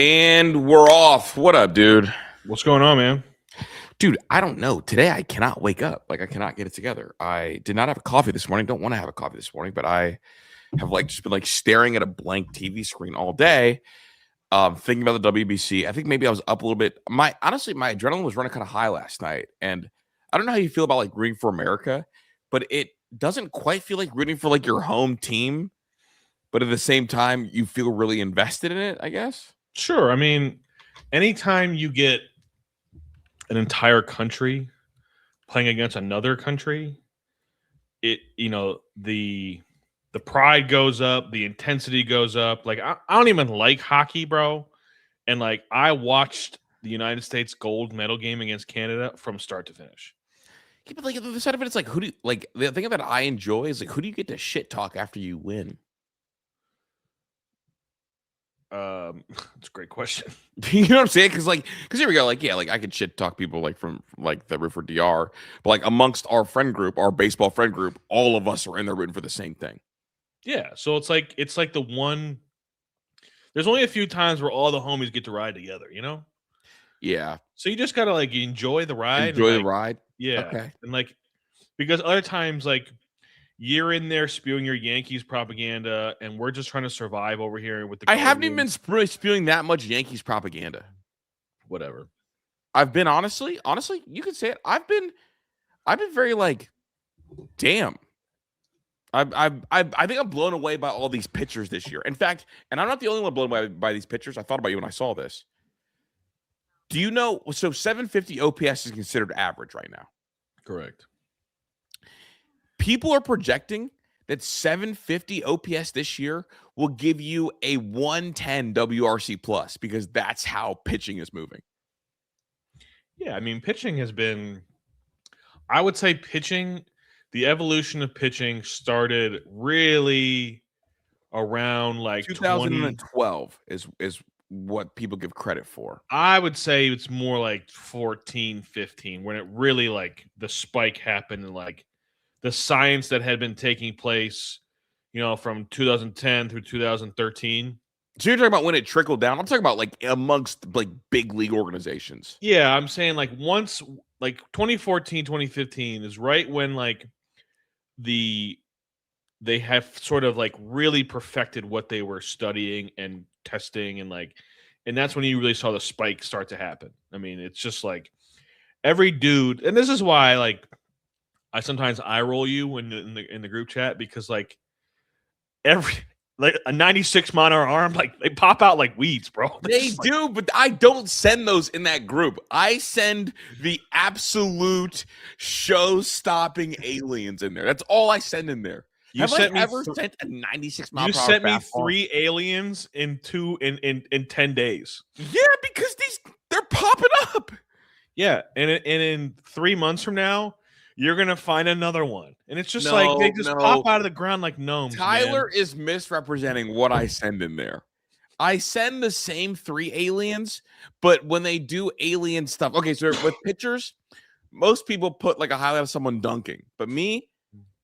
And we're off. What up, dude? What's going on, man? Dude, I don't know. Today I cannot wake up. Like I cannot get it together. I did not have a coffee this morning. Don't want to have a coffee this morning, but I have just been staring at a blank TV screen all day, thinking about the WBC. I think maybe I was up a little bit. Honestly, my adrenaline was running kind of high last night. And I don't know how you feel about rooting for America, but it doesn't quite feel like rooting for your home team. But at the same time, you feel really invested in it, I guess. Sure. I mean, anytime you get an entire country playing against another country, the pride goes up, the intensity goes up. I don't even like hockey, bro. And I watched the United States gold medal game against Canada from start to finish. Yeah, but the other side of it, it's who do you, the thing that I enjoy is who do you get to shit talk after you win? It's a great question. You know what I'm saying? Because here we go. I could shit talk people from the root for DR, but amongst our friend group, our baseball friend group, all of us are in there rooting for the same thing. Yeah, so it's like the one. There's only a few times where all the homies get to ride together, you know? Yeah. So you just gotta enjoy the ride. Enjoy the ride. Yeah. Okay. And because other times you're in there spewing your Yankees propaganda, and we're just trying to survive over here with the. I haven't even been spewing that much Yankees propaganda. Whatever. I've been honestly, you could say it. I've been very damn. I think I'm blown away by all these pitchers this year. In fact, and I'm not the only one blown away by these pitchers. I thought about you when I saw this. Do you know? So 750 OPS is considered average right now. Correct. People are projecting that 750 OPS this year will give you a 110 WRC plus because that's how pitching is moving. Yeah, I mean, pitching has been. I would say the evolution of pitching started really around 2012 is what people give credit for. I would say it's more 14, 15 when it really the spike happened and the science that had been taking place, from 2010 through 2013. So you're talking about when it trickled down? I'm talking about amongst big league organizations. Yeah, I'm saying once 2014, 2015 is right when they have sort of really perfected what they were studying and testing and that's when you really saw the spike start to happen. I mean, it's just every dude, and this is why I sometimes eye roll you in the group chat because every a 96 mile an hour arm they pop out like weeds, bro. They do, but I don't send those in that group. I send the absolute show-stopping aliens in there. That's all I send in there. Have I ever sent a 96 mile per hour? You sent me 3 aliens in 10 days. Yeah, because they're popping up. Yeah, and in 3 months from now, you're gonna find another one, and it's just they just pop out of the ground like gnomes. Tyler is misrepresenting what I send in there. I send the same 3 aliens, but when they do alien stuff, okay. So with pitchers, most people put a highlight of someone dunking, but me,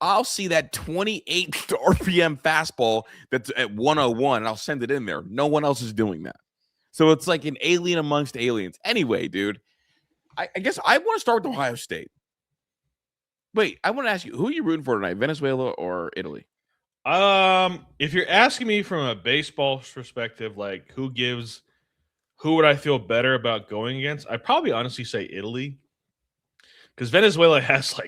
I'll see that 28 RPM fastball that's at 101, and I'll send it in there. No one else is doing that, so it's an alien amongst aliens. Anyway, dude, I guess I want to start with Ohio State. Wait, I want to ask you, who are you rooting for tonight, Venezuela or Italy? If you're asking me from a baseball perspective, who would I feel better about going against? I'd probably honestly say Italy, because Venezuela has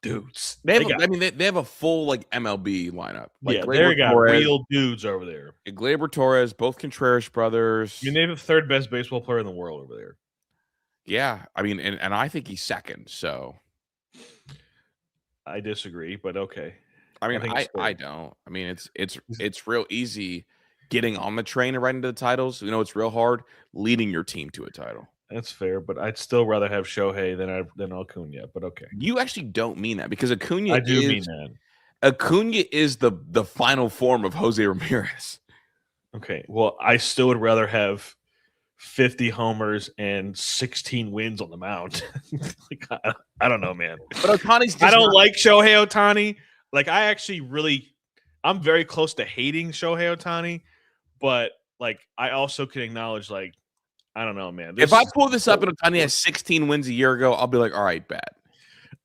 dudes. They have a full MLB lineup. They got real dudes over there. Gleyber Torres, both Contreras brothers. I mean, they have the 3rd best baseball player in the world over there. Yeah, I mean, and I think he's second. So I disagree, but okay. I mean, I don't. I mean, it's real easy getting on the train and right into the titles. It's real hard leading your team to a title. That's fair, but I'd still rather have Shohei than Acuna. But okay, you actually don't mean that because Acuna. I do mean that. Acuna is the final form of Jose Ramirez. Okay, well, I still would rather have 50 homers and 16 wins on the mound. I don't know, man. But Ohtani's I don't like Shohei Ohtani. I actually I'm very close to hating Shohei Ohtani, but like I also can acknowledge, like, I don't know, man. If I pull this up and Otani has 16 wins a year ago, I'll be like, all right, bad.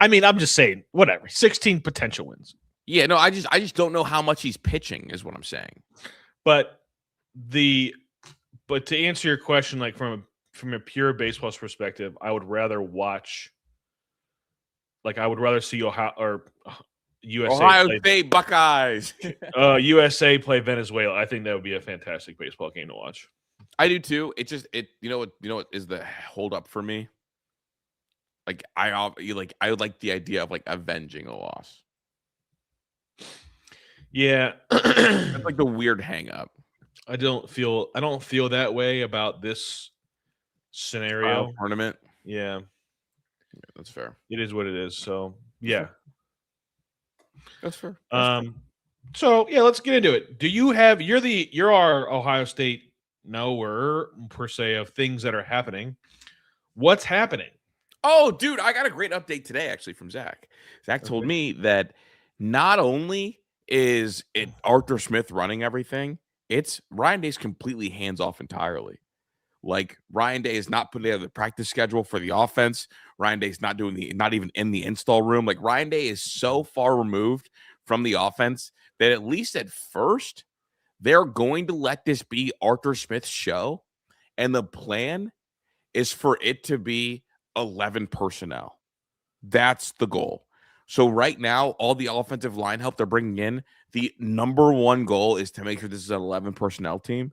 I mean, I'm just saying, whatever. 16 potential wins. Yeah, no, I just don't know how much he's pitching, is what I'm saying. But to answer your question, like from a pure baseball perspective, I would rather watch. Like I would rather see Ohio State Buckeyes. USA play Venezuela. I think that would be a fantastic baseball game to watch. I do too. You know what is the hold up for me? Like I would like the idea of like avenging a loss. Yeah, that's like the weird hang up. I don't feel that way about this scenario. Tournament. Yeah, that's fair. It is what it is. So yeah, that's fair. So yeah, let's get into it. You're our Ohio State knower per se of things that are happening. What's happening? Oh, dude, I got a great update today actually from Zach. Zach told me that not only is it Arthur Smith running everything, it's Ryan Day's completely hands off entirely. Like Ryan Day is not putting together the practice schedule for the offense. Ryan Day's not even in the install room. Like Ryan Day is so far removed from the offense that at least at first they're going to let this be Arthur Smith's show. And the plan is for it to be 11 personnel. That's the goal. So right now, all the offensive line help they're bringing in, the number one goal is to make sure this is an 11 personnel team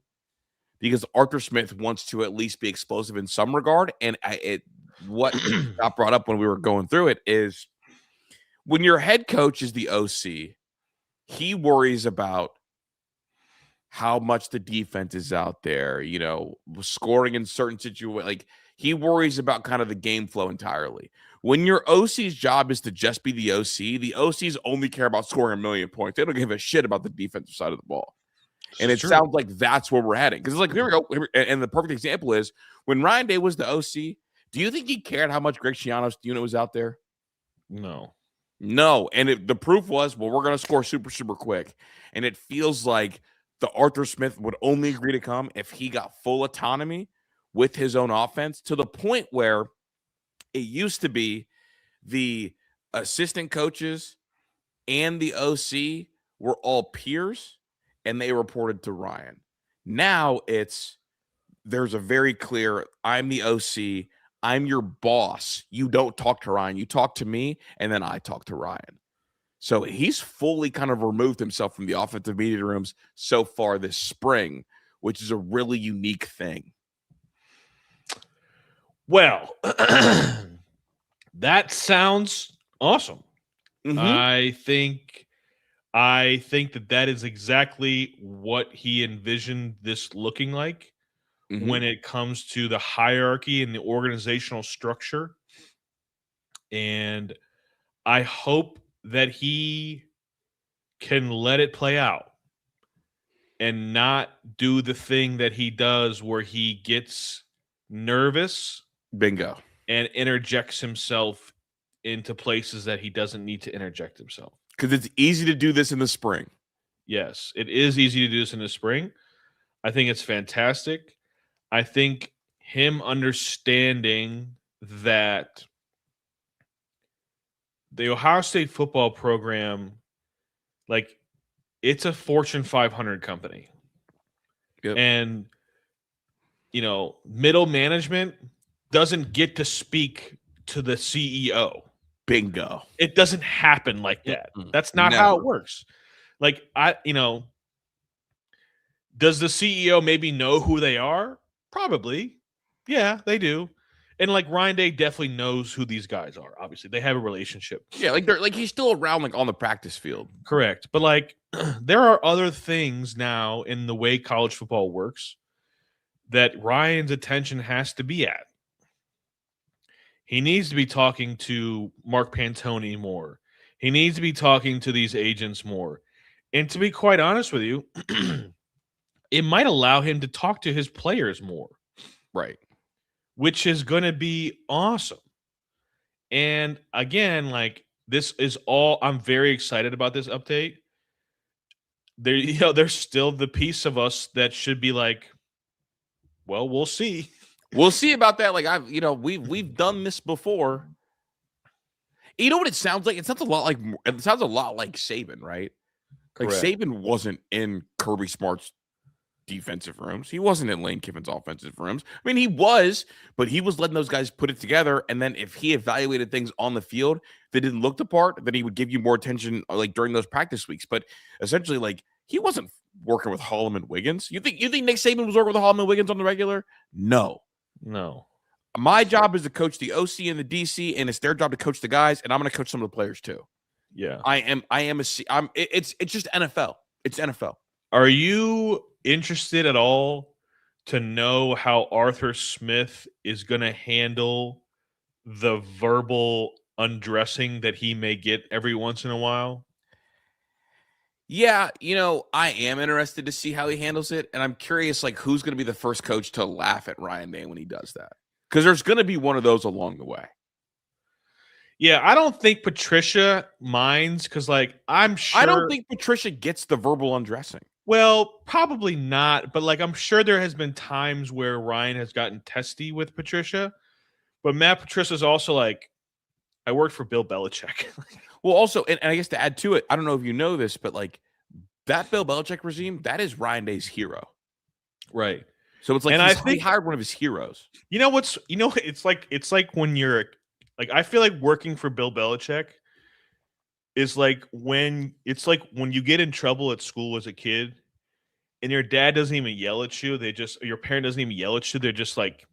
because Arthur Smith wants to at least be explosive in some regard. And what got brought up when we were going through it is when your head coach is the OC, he worries about how much the defense is out there, you know, scoring in certain situations. Like he worries about kind of the game flow entirely. When your OC's job is to just be the OCs only care about scoring 1 million points. They don't give a shit about the defensive side of the ball. And it sounds like that's where we're heading. Because it's like, here we go. And the perfect example is when Ryan Day was the OC, do you think he cared how much Greg Schiano's unit was out there? No. And the proof was, well, we're going to score super, super quick. And it feels like the Arthur Smith would only agree to come if he got full autonomy with his own offense to the point where it used to be the assistant coaches and the OC were all peers and they reported to Ryan. Now there's a very clear, I'm the OC, I'm your boss. You don't talk to Ryan. You talk to me, and then I talk to Ryan. So he's fully kind of removed himself from the offensive media rooms so far this spring, which is a really unique thing. Well, that sounds awesome. Mm-hmm. I think that is exactly what he envisioned this looking like when it comes to the hierarchy and the organizational structure. And I hope that he can let it play out and not do the thing that he does where he gets nervous. Bingo. And interjects himself into places that he doesn't need to interject himself. Because it's easy to do this in the spring. Yes, it is easy to do this in the spring. I think it's fantastic. I think him understanding that the Ohio State football program, like, it's a Fortune 500 company. Yep. And, you know, middle management doesn't get to speak to the CEO. Bingo. It doesn't happen like that. That's not how it works. Like, does the CEO maybe know who they are? Probably. Yeah, they do. And like Ryan Day definitely knows who these guys are. Obviously, they have a relationship. Yeah, like he's still around, like on the practice field. Correct. But like there are other things now in the way college football works that Ryan's attention has to be at. He needs to be talking to Mark Pantoni more. He needs to be talking to these agents more. And to be quite honest with you, it might allow him to talk to his players more. Right. Which is going to be awesome. And again, like this is all, I'm very excited about this update. There's still the piece of us that should be like, Well, we'll see. We'll see about that. Like we've done this before. You know what it sounds like? It sounds a lot like Saban, right? Like Correct. Saban wasn't in Kirby Smart's defensive rooms. He wasn't in Lane Kiffin's offensive rooms. I mean, he was, but he was letting those guys put it together. And then if he evaluated things on the field that didn't look the part, then he would give you more attention like during those practice weeks. But essentially, like he wasn't working with Holloman and Wiggins. You think Nick Saban was working with Holloman and Wiggins on the regular? No. My job is to coach the OC and the DC, and it's their job to coach the guys, and I'm going to coach some of the players too. Yeah. It's just NFL. It's NFL. Are you interested at all to know how Arthur Smith is going to handle the verbal undressing that he may get every once in a while? Yeah, I am interested to see how he handles it, and I'm curious, like, who's going to be the first coach to laugh at Ryan Day when he does that? Because there's going to be one of those along the way. Yeah, I don't think Patricia minds because, like, I'm sure. I don't think Patricia gets the verbal undressing. Well, probably not, but like I'm sure there has been times where Ryan has gotten testy with Patricia, but Matt Patricia's also like, I worked for Bill Belichick. Well, also, and I guess to add to it, I don't know if you know this, but like that Bill Belichick regime, that is Ryan Day's hero. Right. So it's like I think he hired one of his heroes. It's like when you're like, I feel like working for Bill Belichick is like when you get in trouble at school as a kid and your dad doesn't even yell at you. Your parent doesn't even yell at you. They're just like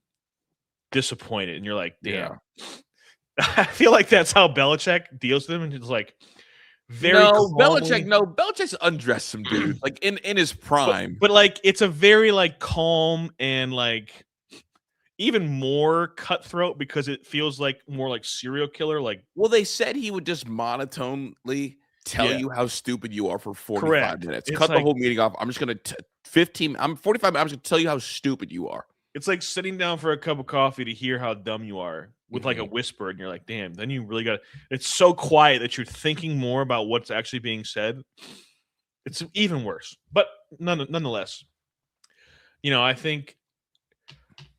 disappointed. And you're like, damn. Yeah. I feel like that's how Belichick deals with them. And it's like very Belichick's undressed some dudes like in his prime. But like it's a very like calm and like even more cutthroat because it feels like more like serial killer. Like, well, they said he would just monotonely tell you how stupid you are for 45 minutes. It's cut the whole meeting off. I'm just going to 45 minutes. I'm just going to tell you how stupid you are. It's like sitting down for a cup of coffee to hear how dumb you are with like a whisper. And you're like, damn, then you really got it's so quiet that you're thinking more about what's actually being said. It's even worse, but nonetheless,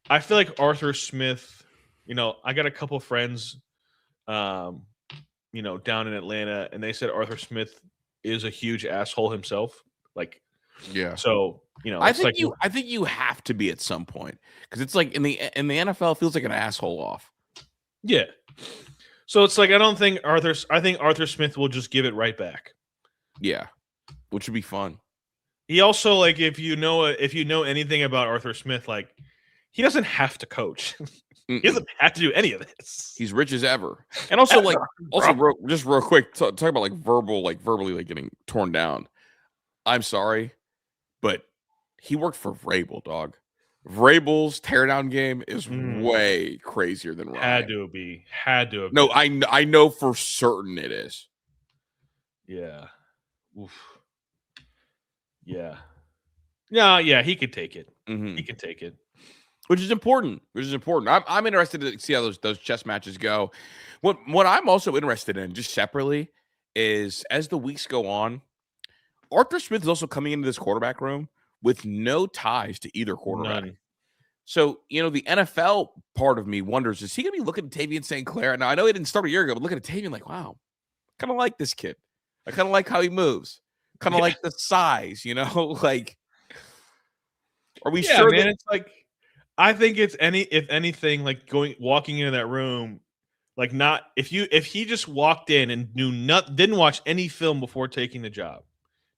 I feel like Arthur Smith, I got a couple of friends, down in Atlanta, and they said Arthur Smith is a huge asshole himself. Like, yeah. So, I think you have to be at some point because it's like in the NFL, it feels like an asshole off. Yeah. So it's like I think Arthur Smith will just give it right back. Yeah, which would be fun. He also like if you know anything about Arthur Smith, like. He doesn't have to coach. He doesn't have to do any of this. He's rich as ever. And also, just real quick, talk about verbally getting torn down. I'm sorry, but he worked for Vrabel, dog. Vrabel's teardown game is way crazier than Ryan. Had to be. No, I know for certain it is. Yeah. Oof. Yeah. No, yeah, he could take it. Mm-hmm. He can take it. Which is important. I'm interested to see how those chess matches go. What I'm also interested in, just separately, is as the weeks go on, Arthur Smith is also coming into this quarterback room with no ties to either quarterback. None. So, the NFL part of me wonders, is he going to be looking at Tavian St. Clair? Now, I know he didn't start a year ago, but looking at Tavian like, wow, kind of like this kid. I kind of like how he moves. Kind of like the size, like, are we sure man, it's like, I think if anything, like walking into that room, like not if he just walked in and didn't watch any film before taking the job,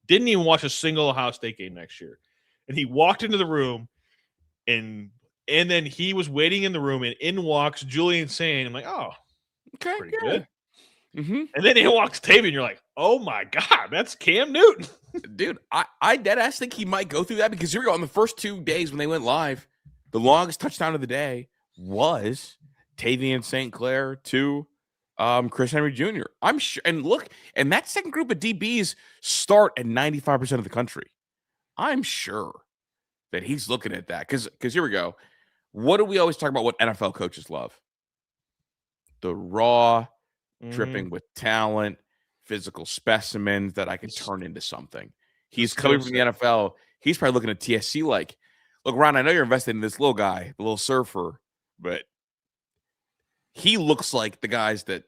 didn't even watch a single Ohio State game next year, and he walked into the room, and then he was waiting in the room, and in walks Julian Sane. I'm like, oh, okay, pretty good. Mm-hmm. And then he walks Tavian, and you're like, oh my god, that's Cam Newton, dude. I dead ass think he might go through that because here we go on the first 2 days when they went live. The longest touchdown of the day was Tavian St. Clair to Chris Henry Jr. I'm sure. And look, and that second group of DBs start at 95% of the country. I'm sure that he's looking at that because here we go. What do we always talk about what NFL coaches love? The raw, dripping with talent, physical specimens that I can turn into something. He's coming from the NFL. He's probably looking at TSC like, Look, Ron, I know you're invested in this little guy, the little surfer, but he looks like the guys that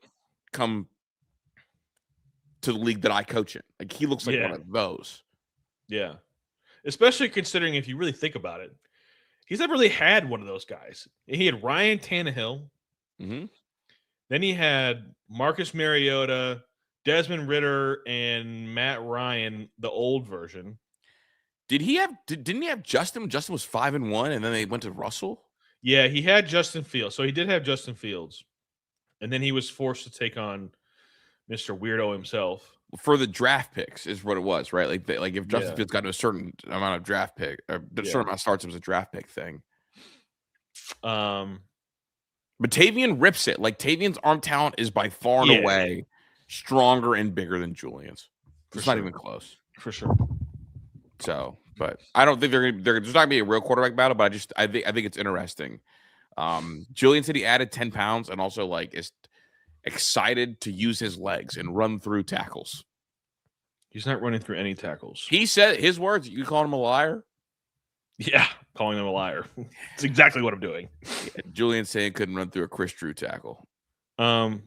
come to the league that I coach in. Like, he looks like one of those. Yeah. Especially considering if you really think about it, he's never really had one of those guys. He had Ryan Tannehill. Mm-hmm. Then he had Marcus Mariota, Desmond Ridder, and Matt Ryan, the old version. Didn't he have Justin? Justin was 5-1, and then they went to Russell? Yeah, he had Justin Fields. So he did have Justin Fields. And then he was forced to take on Mr. Weirdo himself. For the draft picks is what it was, right? Like if Justin Fields got to a certain amount of draft pick, or a certain amount of starts, it was a draft pick thing. But Tavian rips it. Like, Tavian's arm talent is by far and away stronger and bigger than Julian's. It's not even close. For sure. So, but I don't think there's not gonna be a real quarterback battle, but I think it's interesting. Julian said he added 10 pounds and also like is excited to use his legs and run through tackles. He's not running through any tackles. He said his words. You calling him a liar? Yeah, calling him a liar. That's exactly what I'm doing. Yeah, Julian saying couldn't run through a Chris Drew tackle. I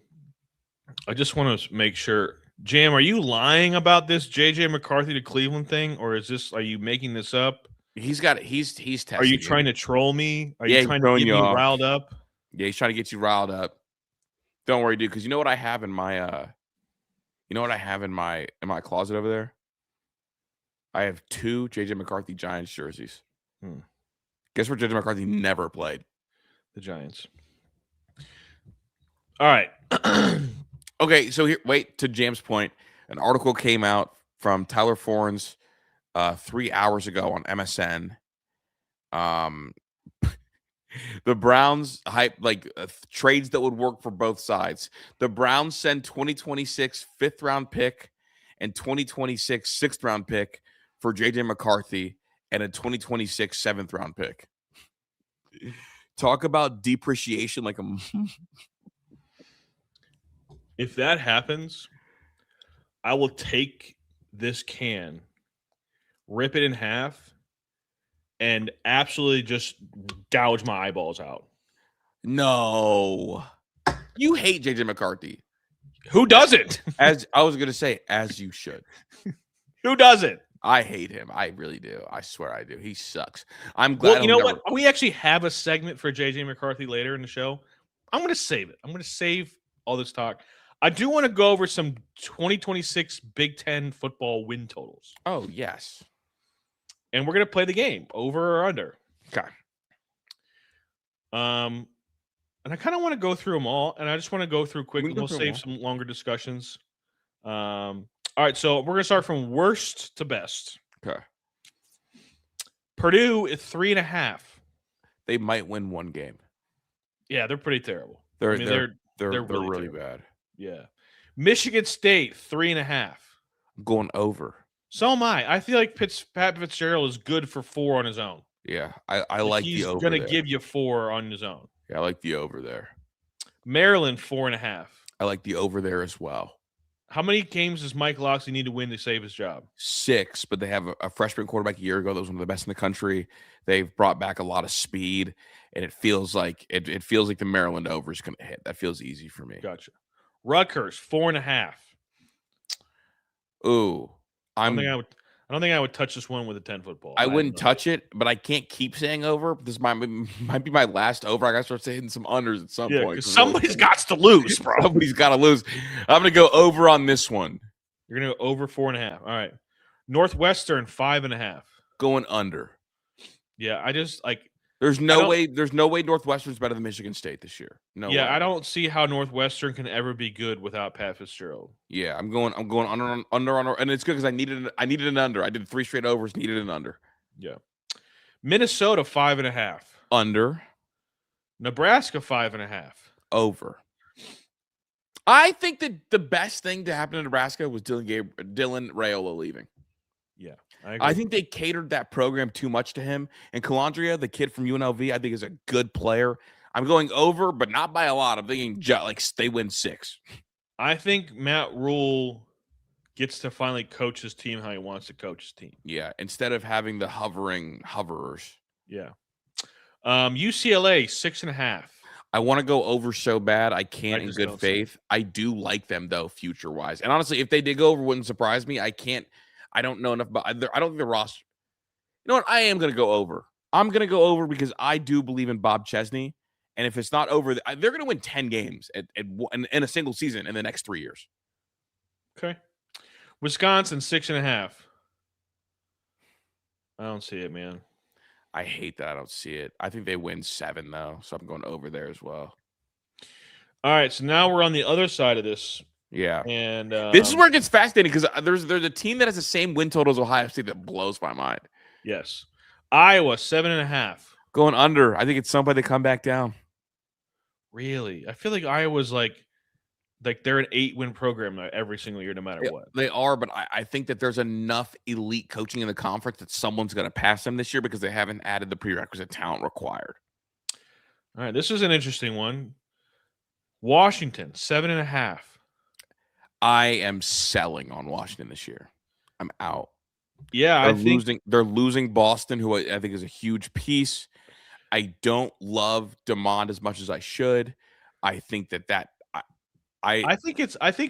just want to make sure, Jam, are you lying about this JJ McCarthy to Cleveland thing, or are you making this up? He's testing. Are you trying to troll me? Are you trying to get me riled up? Yeah, he's trying to get you riled up. Don't worry, dude, because you know what I have in my in my closet over there? I have 2 JJ McCarthy Giants jerseys. Guess where JJ McCarthy never played? The Giants. All right. Okay, so here, wait, to Jam's point, an article came out from Tyler Forens 3 hours ago on MSN. The Browns hype trades that would work for both sides. The Browns send 2026 5th round pick and 2026 6th round pick for JJ McCarthy and a 2026 7th round pick. Talk about depreciation like a. If that happens, I will take this can, rip it in half, and absolutely just gouge my eyeballs out. No. You hate JJ McCarthy. Who doesn't? As I was going to say, as you should. Who doesn't? I hate him. I really do. I swear I do. He sucks. I'm glad. Well, you know what? We actually have a segment for JJ McCarthy later in the show. I'm going to save it. I'm going to save all this talk. I do want to go over some 2026 Big Ten football win totals. Oh, yes. And we're going to play the game, over or under. Okay. And I kind of want to go through them all, and I just want to go through quickly. We'll save some longer discussions. All right, so we're going to start from worst to best. Okay. Purdue is 3.5. They might win one game. Yeah, they're pretty terrible. They're really bad. Yeah. Michigan State, 3.5. I'm going over. So am I. I feel like Pat Fitzgerald is good for 4 on his own. Yeah, I like the over. He's going to give you 4 on his own. Yeah, I like the over there. Maryland, 4.5. I like the over there as well. How many games does Mike Locksley need to win to save his job? 6, but they have a freshman quarterback a year ago that was one of the best in the country. They've brought back a lot of speed, and it feels like the Maryland over is going to hit. That feels easy for me. Gotcha. Rutgers, 4.5. Ooh, I don't think I would touch this one with a 10-foot ball. I wouldn't touch it, but I can't keep saying over. This might be my last over. I got to start saying some unders at some point. Somebody's got to lose, bro. Somebody's got to lose. I'm going to go over on this one. You're going to go over 4.5. All right. Northwestern, 5.5. Going under. Yeah, I just like. There's no way Northwestern's better than Michigan State this year. No way. I don't see how Northwestern can ever be good without Pat Fitzgerald. Yeah, I'm going under, and it's good because I needed an under. I did 3 straight overs, needed an under. Yeah. Minnesota, 5.5. Under. Nebraska, 5.5. Over. I think that the best thing to happen to Nebraska was Dylan Raiola leaving. Yeah. I think they catered that program too much to him. And Calandria, the kid from UNLV, I think is a good player. I'm going over, but not by a lot. I'm thinking they win 6. I think Matt Rule gets to finally coach his team how he wants to coach his team. Yeah, instead of having the hoverers. Yeah. UCLA 6.5. I want to go over so bad. I I can't in just good don't see it. faith. I do like them though, future wise. And honestly, if they did go over, it wouldn't surprise me. I don't know enough about. I don't think the roster. You know what? I am going to go over. I'm going to go over because I do believe in Bob Chesney. And if it's not over, they're going to win 10 games in a single season in the next 3 years. Okay. Wisconsin 6.5. I don't see it, man. I hate that I don't see it. I think they win 7 though, so I'm going over there as well. All right, so now we're on the other side of this. Yeah, and this is where it gets fascinating because there's a team that has the same win total as Ohio State that blows my mind. Yes, Iowa 7.5. Going under. I think it's somebody to come back down. Really, I feel like Iowa's like they're an 8-win program every single year, no matter what. They are, but I think that there's enough elite coaching in the conference that someone's going to pass them this year because they haven't added the prerequisite talent required. All right, this is an interesting one. Washington 7.5. I am selling on Washington this year. I'm out. Yeah, They're losing Boston, who I think is a huge piece. I don't love DeMond as much as I should. I think I think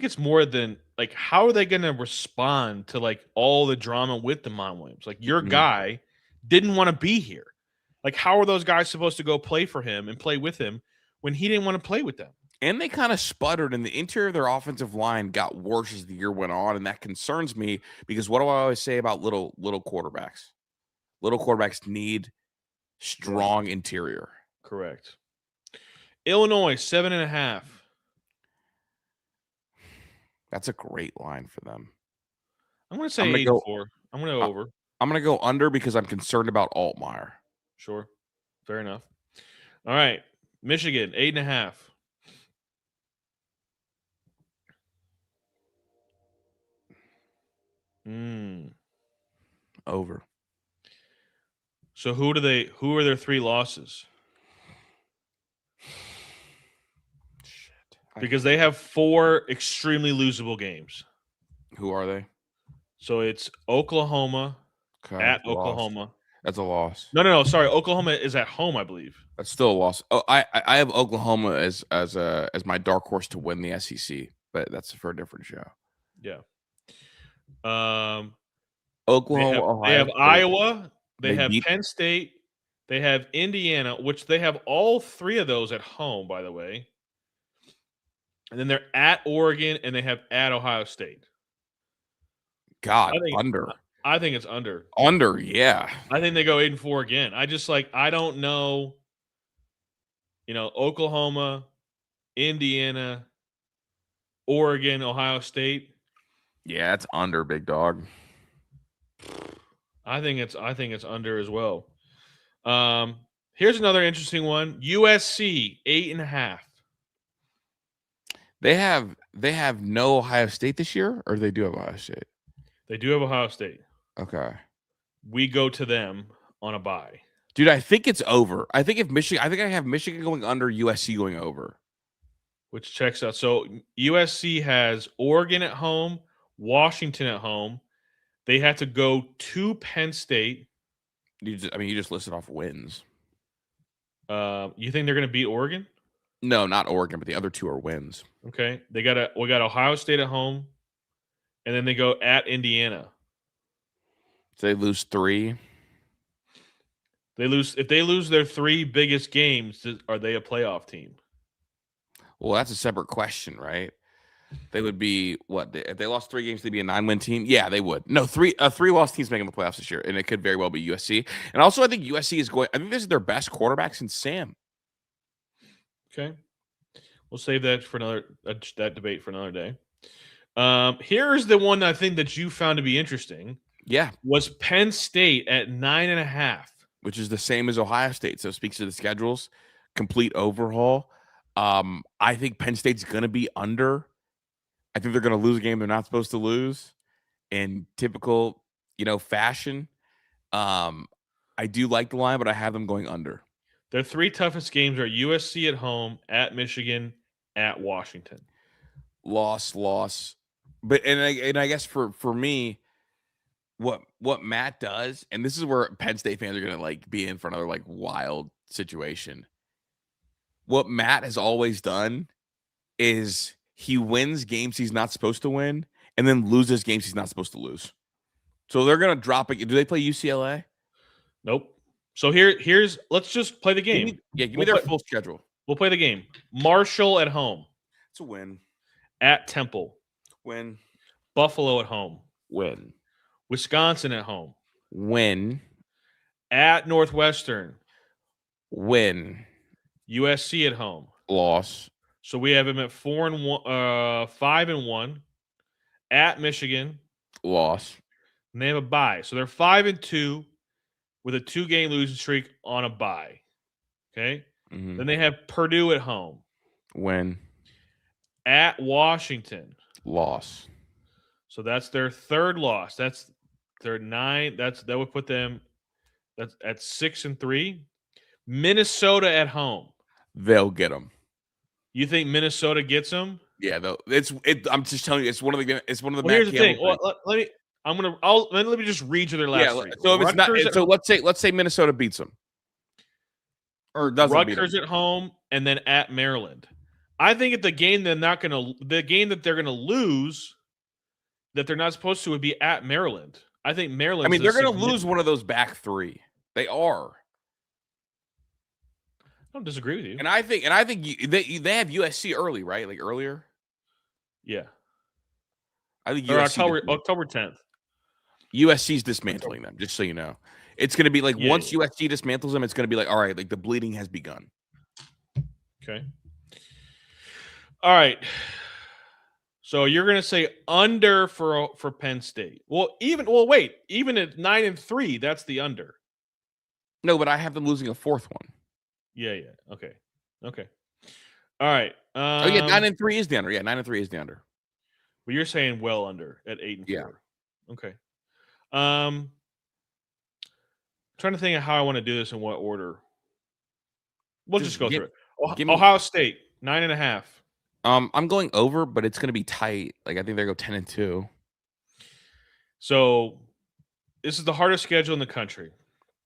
it's more than like how are they going to respond to like all the drama with DeMond Williams? Like your guy didn't want to be here. Like how are those guys supposed to go play for him and play with him when he didn't want to play with them? And they kind of sputtered, and the interior of their offensive line got worse as the year went on, and that concerns me because what do I always say about little quarterbacks? Little quarterbacks need strong interior. Correct. Illinois 7.5. That's a great line for them. I'm going to say 8-4. I'm going to go over. I'm going to go under because I'm concerned about Altmaier. Sure. Fair enough. All right. Michigan 8.5. Over. So who are their 3 losses? Shit. Because they have 4 extremely losable games. Who are they? So it's Oklahoma at Oklahoma. That's a loss. No. Sorry, Oklahoma is at home, I believe. That's still a loss. Oh, I have Oklahoma as my dark horse to win the SEC, but that's for a different show. Yeah. Oklahoma. They have Iowa. They have Penn State. They have Indiana, which they have all 3 of those at home, by the way. And then they're at Oregon, and they have at Ohio State. God, under. I think it's under. Under, yeah. I think they go 8-4 again. I don't know. Oklahoma, Indiana, Oregon, Ohio State. Yeah, it's under, big dog. I think it's under as well. Here's another interesting one. USC 8.5. They have no Ohio State this year, or they do have Ohio State? They do have Ohio State. Okay. We go to them on a bye. Dude, I think it's over. I think I have Michigan going under, USC going over. Which checks out. So USC has Oregon at home, Washington at home. They have to go to Penn State. You just listed off wins. You think they're going to beat Oregon? No, not Oregon, but the other 2 are wins. Okay. We got Ohio State at home, and then they go at Indiana. So they lose 3. If they lose their 3 biggest games, are they a playoff team? Well, that's a separate question, right? They would be what? If they lost 3 games, they'd be a 9-win team. Yeah, they would. No, 3 lost teams making the playoffs this year, and it could very well be USC. And also, I think USC is going. I think this is their best quarterback since Sam. Okay, we'll save that for that debate for another day. Here's the one I think that you found to be interesting. Yeah, was Penn State at 9.5, which is the same as Ohio State. So it speaks to the schedules, complete overhaul. I think Penn State's going to be under. I think they're going to lose a game they're not supposed to lose in typical, fashion. I do like the line, but I have them going under. Their 3 toughest games are USC at home, at Michigan, at 'Loss. But and I guess for me, what Matt does, and this is where Penn State fans are gonna like be in for another like wild situation. What Matt has always done is he wins games he's not supposed to win, and then loses games he's not supposed to lose. So they're gonna drop it. Do they play UCLA? Nope. So here's let's just play the game. Give me their full schedule. We'll play the game. Marshall at home. It's a win. At Temple. Win. Buffalo at home. Win. Wisconsin at home. Win. At Northwestern. Win. USC at home. Loss. So we have him at 5-1. At Michigan. Loss. And they have a bye. So they're 5-2 with a 2-game losing streak on a bye. Okay. Mm-hmm. Then they have Purdue at home. Win. At Washington. Loss. So that's their third loss. That's their 9. That would put them that's at 6-3. Minnesota at home. They'll get them. You think Minnesota gets them? Yeah, though I'm just telling you, it's one of the. Well, here's the thing. Well, let me just read you their last three. So if it's not, so let's say Minnesota beats them, or doesn't. Rutgers at home, and then at Maryland. I think at the game that they're gonna lose, that they're not supposed to, would be at Maryland. I think Maryland. I mean, they're gonna lose one of those back three. They are. I don't disagree with you. And I think they have USC early, right? Like earlier. Yeah. I think October 10th. USC's dismantling them, just so you know. It's going to be like once USC dismantles them, it's going to be like, all right, like the bleeding has begun. Okay. All right. So you're going to say under for Penn State. Even at 9-3, that's the under. No, but I have them losing a fourth one. Yeah. Okay. All right. 9-3 is the under. Yeah, 9-3 is the under. But you're saying well under at 8-4. Yeah. Okay. Trying to think of how I want to do this in what order. We'll just go through it. Ohio State 9.5. I'm going over, but it's going to be tight. Like I think they go 10-2. So this is the hardest schedule in the country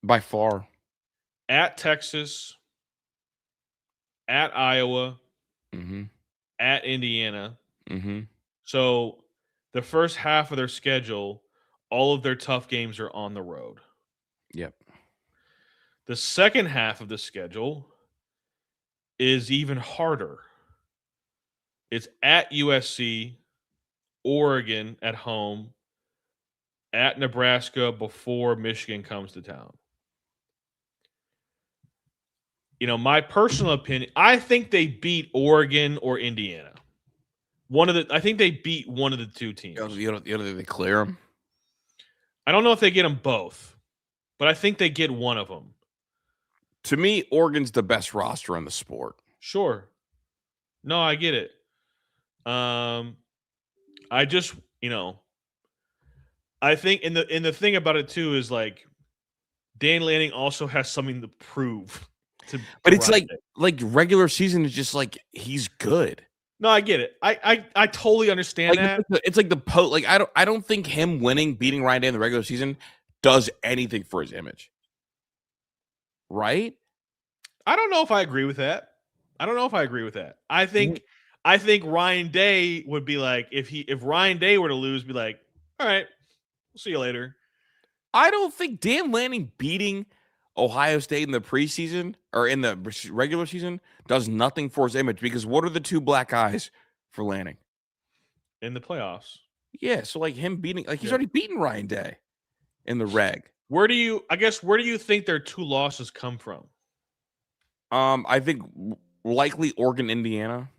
by far. At Texas. At Iowa, at Indiana. So the first half of their schedule, all of their tough games are on the road. Yep. The second half of the schedule is even harder. It's at USC, Oregon at home, at Nebraska before Michigan comes to town. You know, my personal opinion, I think they beat Oregon or Indiana. I think they beat one of the two teams. You don't think they clear them? I don't know if they get them both, but I think they get one of them. To me, Oregon's the best roster in the sport. Sure. No, I get it. I just, I think and the thing about it too is like Dan Lanning also has something to prove. But it's like regular season is just like he's good. No, I get it. I totally understand that. It's like I don't think him beating Ryan Day in the regular season does anything for his image. Right? I don't know if I agree with that. I think Ryan Day would be like if Ryan Day were to lose, be like, all right, we'll see you later. I don't think Dan Lanning beating Ohio State in the preseason or in the regular season does nothing for his image because what are the two black eyes for Lanning? In the playoffs. Yeah, so like him beating he's already beaten Ryan Day in the reg. Where do you think their two losses come from? I think likely Oregon, Indiana.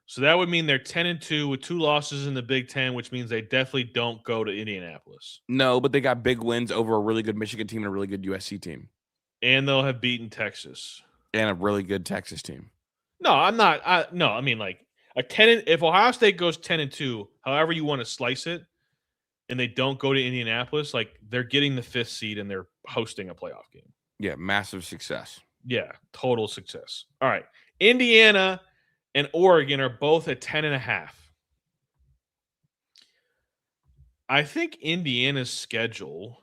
So that would mean they're 10-2 with two losses in the Big Ten, which means they definitely don't go to Indianapolis. No, but they got big wins over a really good Michigan team and a really good USC team. And they'll have beaten Texas. And a really good Texas team. No, I'm not. I mean, like if Ohio State goes 10-2, however you want to slice it, and they don't go to Indianapolis, like they're getting the 5th seed and they're hosting a playoff game. Yeah, massive success. Yeah, total success. All right. Indiana and Oregon are both at 10.5. I think Indiana's schedule.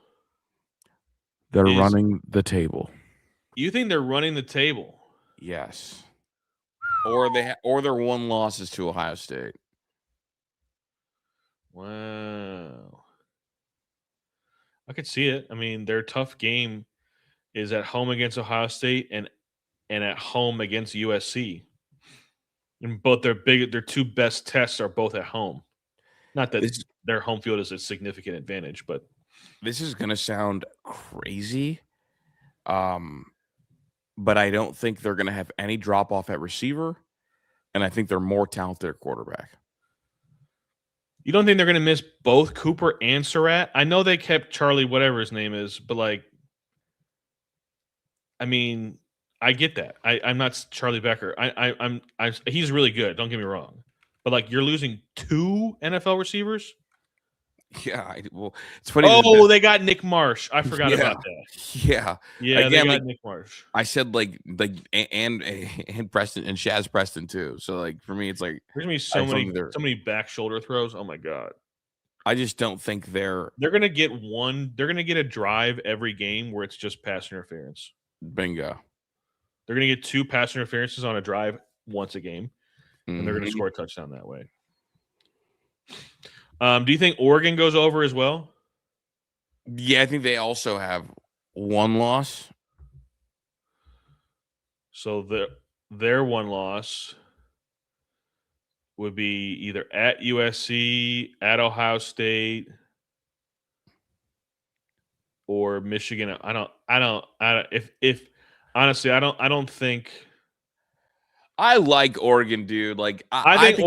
They're running the table. You think they're running the table? Yes. Or their one loss is to Ohio State. Wow. I could see it. I mean, their tough game is at home against Ohio State and at home against USC. And both their two best tests are both at home. Not that their home field is a significant advantage, but this is going to sound crazy. But I don't think they're going to have any drop off at receiver, and I think they're more talented at quarterback. You don't think they're going to miss both Cooper and Surratt? I know they kept Charlie, whatever his name is, but like, I mean, I get that. I'm not Charlie Becker. He's really good. Don't get me wrong, but like, you're losing 2 NFL receivers. Yeah, well, it's funny. Oh, they got Nick Marsh. I forgot about that. Yeah, again, they got Nick Marsh. I said and Preston and Shaz Preston too. So like for me, it's like there's gonna be so many back shoulder throws. Oh my god! I just don't think they're gonna get one. They're gonna get a drive every game where it's just pass interference. Bingo. They're gonna get 2 pass interferences on a drive once a game, and they're gonna score a touchdown that way. Do you think Oregon goes over as well? Yeah, I think they also have 1 loss. So their 1 loss would be either at USC, at Ohio State, or Michigan. I don't if honestly, I don't think. I like Oregon, dude. Like I think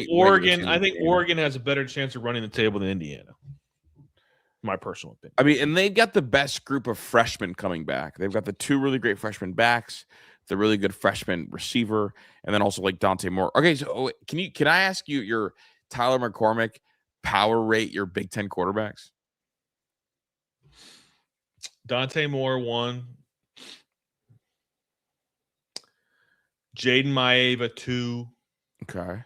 Oregon has a better chance of running the table than Indiana. My personal opinion. I mean, and they've got the best group of freshmen coming back. They've got the 2 really great freshman backs, the really good freshman receiver, and then also like Dante Moore. Okay, so can I ask you your Tyler McCormick power rate your Big Ten quarterbacks? Dante Moore 1. Jaden Maeva 2. Okay.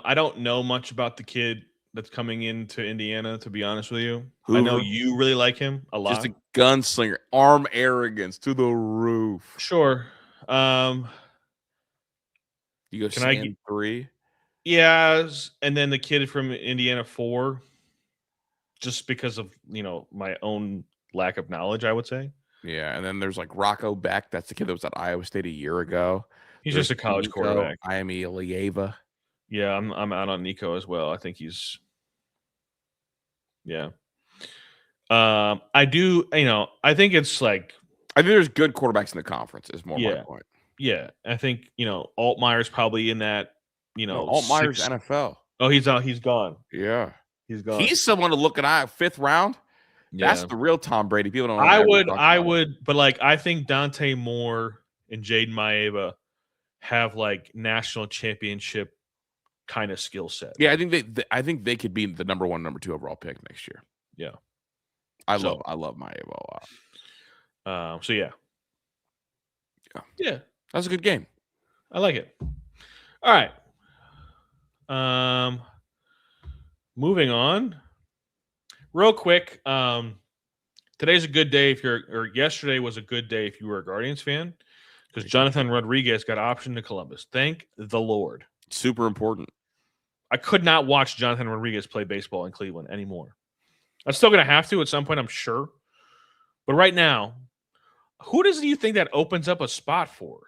I don't know much about the kid that's coming into Indiana, to be honest with you. Hoover. I know you really like him a lot. Just a gunslinger, arm arrogance to the roof. Sure. You go Sam 3? Yeah, and then the kid from Indiana 4, just because of, my own lack of knowledge, I would say. Yeah, and then there's like Rocco Beck. That's the kid that was at Iowa State a year ago. He's just a college quarterback. Iami Elieva. Yeah, I'm out on Nico as well. I think he's. Yeah. I do. I think it's like. I think there's good quarterbacks in the conference. Is more my point. Yeah, I think Altmaier's probably in that. Altmaier's NFL. Oh, he's out. He's gone. Yeah, he's gone. He's someone to look at. 5th round. Yeah. That's the real Tom Brady. People don't know. I would, but like I think Dante Moore and Jaden Maeva have like national championship kind of skill set. Yeah, I think they could be the number 1, number 2 overall pick next year. Yeah, I love Maeva a lot. So yeah, that's a good game. I like it. All right. Moving on. Real quick, today's a good day yesterday was a good day if you were a Guardians fan, because Jonathan Rodriguez got optioned to Columbus. Thank the Lord. Super important. I could not watch Jonathan Rodriguez play baseball in Cleveland anymore. I'm still going to have to at some point, I'm sure. But right now, who do you think that opens up a spot for?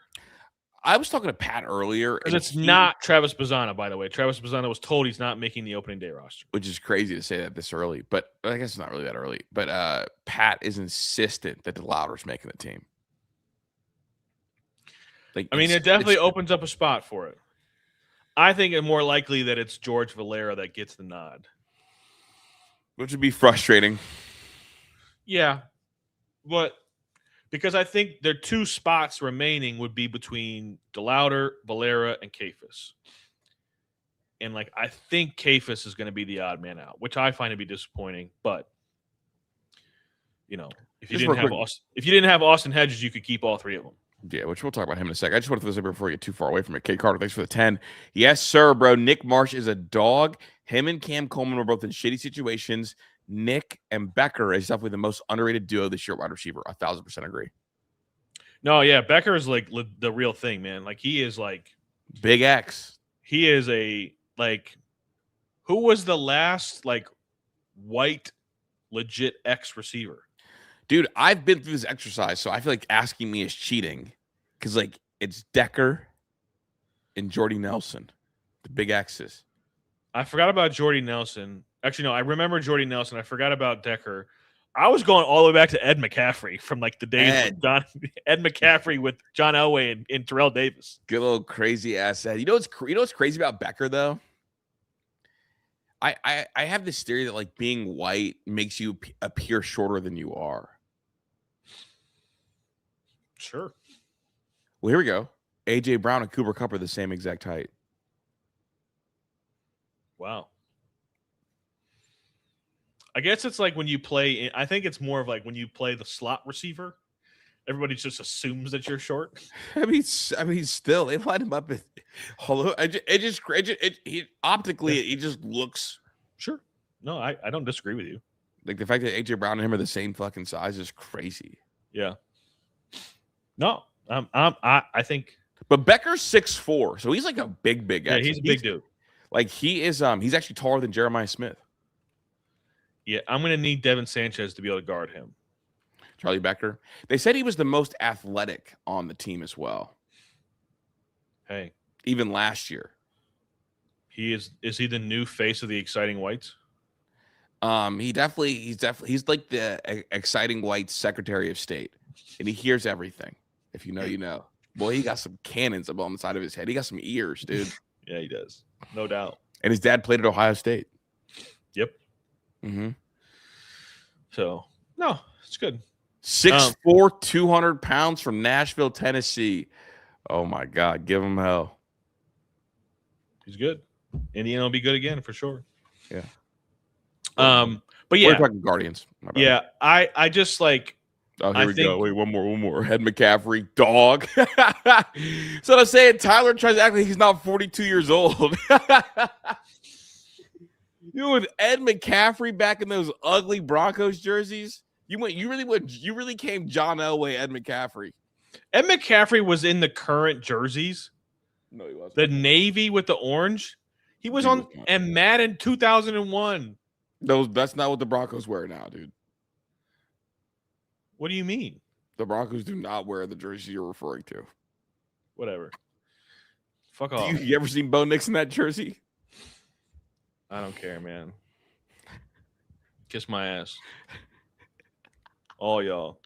I was talking to Pat earlier. Because it's not Travis Bazzana, by the way. Travis Bazzana was told he's not making the opening day roster. Which is crazy to say that this early, but I guess it's not really that early. But Pat is insistent that DeLauder's making the team. Like, it definitely opens up a spot for it. I think it's more likely that it's George Valera that gets the nod. Which would be frustrating. Yeah. But because I think their 2 spots remaining would be between DeLauder, Valera, and Cephas. And like I think Cephas is going to be the odd man out, which I find to be disappointing. But if you didn't have Austin Hedges, you could keep all 3 of them. Yeah, which we'll talk about him in a second. I just want to throw this up here before we get too far away from it. K Carter, thanks for the 10. Yes, sir, bro. Nick Marsh is a dog. Him and Cam Coleman were both in shitty situations. Nick and Becker is definitely the most underrated duo this year at wide receiver. 1,000% agree. No, yeah, Becker is like the real thing, man. Like he is like Big X. he is a like who was the last like white legit X receiver? Dude, I've been through this exercise, so I feel like asking me is cheating. Because, like, it's Decker and Jordy Nelson, the big X's. I forgot about Jordy Nelson. Actually, no, I remember Jordy Nelson. I forgot about Decker. I was going all the way back to Ed McCaffrey from, like, the days of Ed McCaffrey with John Elway and Terrell Davis. Good little crazy-ass head. You know what's crazy about Becker, though? I have this theory that, like, being white makes you appear shorter than you are. Sure. Well, here we go. A.J. Brown and Cooper Kupp are the same exact height. Wow. I guess it's like when you play – I think it's more of like when you play the slot receiver, everybody just assumes that you're short. I mean, still, they line him up. Optically, he just looks – Sure. No, I don't disagree with you. Like, the fact that A.J. Brown and him are the same fucking size is crazy. Yeah. No, I think. But Becker's 6'4", so he's like a big Yeah, he's a big dude. Like he is, he's actually taller than Jeremiah Smith. Yeah, I'm gonna need Devin Sanchez to be able to guard him. Charlie Becker. They said he was the most athletic on the team as well. Hey, even last year. Is he the new face of the Exciting Whites? He's like the Exciting Whites Secretary of State, and he hears everything. If you know, you know. Boy, he got some cannons up on the side of his head. He got some ears, dude. Yeah, he does. No doubt. And his dad played at Ohio State. Yep. Mm-hmm. So, no, it's good. 6'4", 200 pounds from Nashville, Tennessee. Oh, my God. Give him hell. He's good. Indiana will be good again for sure. Yeah. But yeah. We're talking Guardians. Yeah, I just like. Oh, here we go. Wait, one more. Ed McCaffrey, dog. So I'm saying Tyler tries to act like he's not 42 years old. You know, with Ed McCaffrey back in those ugly Broncos jerseys, you really came John Elway, Ed McCaffrey. Ed McCaffrey was in the current jerseys. No, he wasn't. The navy with the orange. He was on and Madden 2001. That's not what the Broncos wear now, dude. What do you mean? The Broncos do not wear the jersey you're referring to. Whatever. Fuck off. You ever seen Bo Nix in that jersey? I don't care, man. Kiss my ass. All y'all.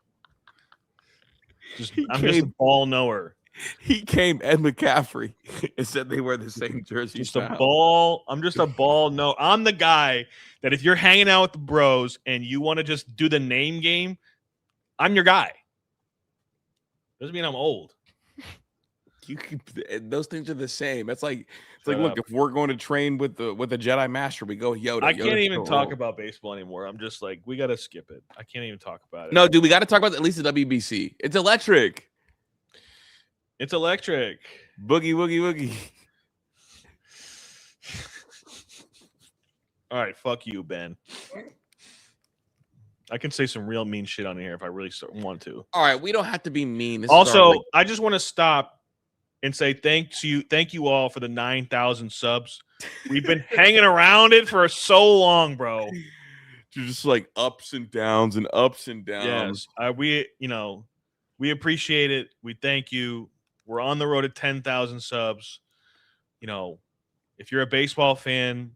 I'm just a ball knower. He came Ed McCaffrey and said they wear the same jersey. I'm just a ball no. I'm the guy that if you're hanging out with the bros and you want to just do the name game, I'm your guy. Doesn't mean I'm old. Those things are the same. It's like look, if we're going to train with the Jedi Master, we go Yoda. I can't even talk about baseball anymore. I'm just like, we got to skip it. I can't even talk about it. No, dude, we got to talk about at least the WBC. It's electric. It's electric. Boogie, woogie, woogie. All right, fuck you, Ben. I can say some real mean shit on here if I really want to. All right, we don't have to be mean. I just want to stop and say thank you all for the 9,000 subs. We've been hanging around it for so long, bro. Just like ups and downs and ups and downs. Yes, we appreciate it. We thank you. We're on the road to 10,000 subs. You know, if you're a baseball fan,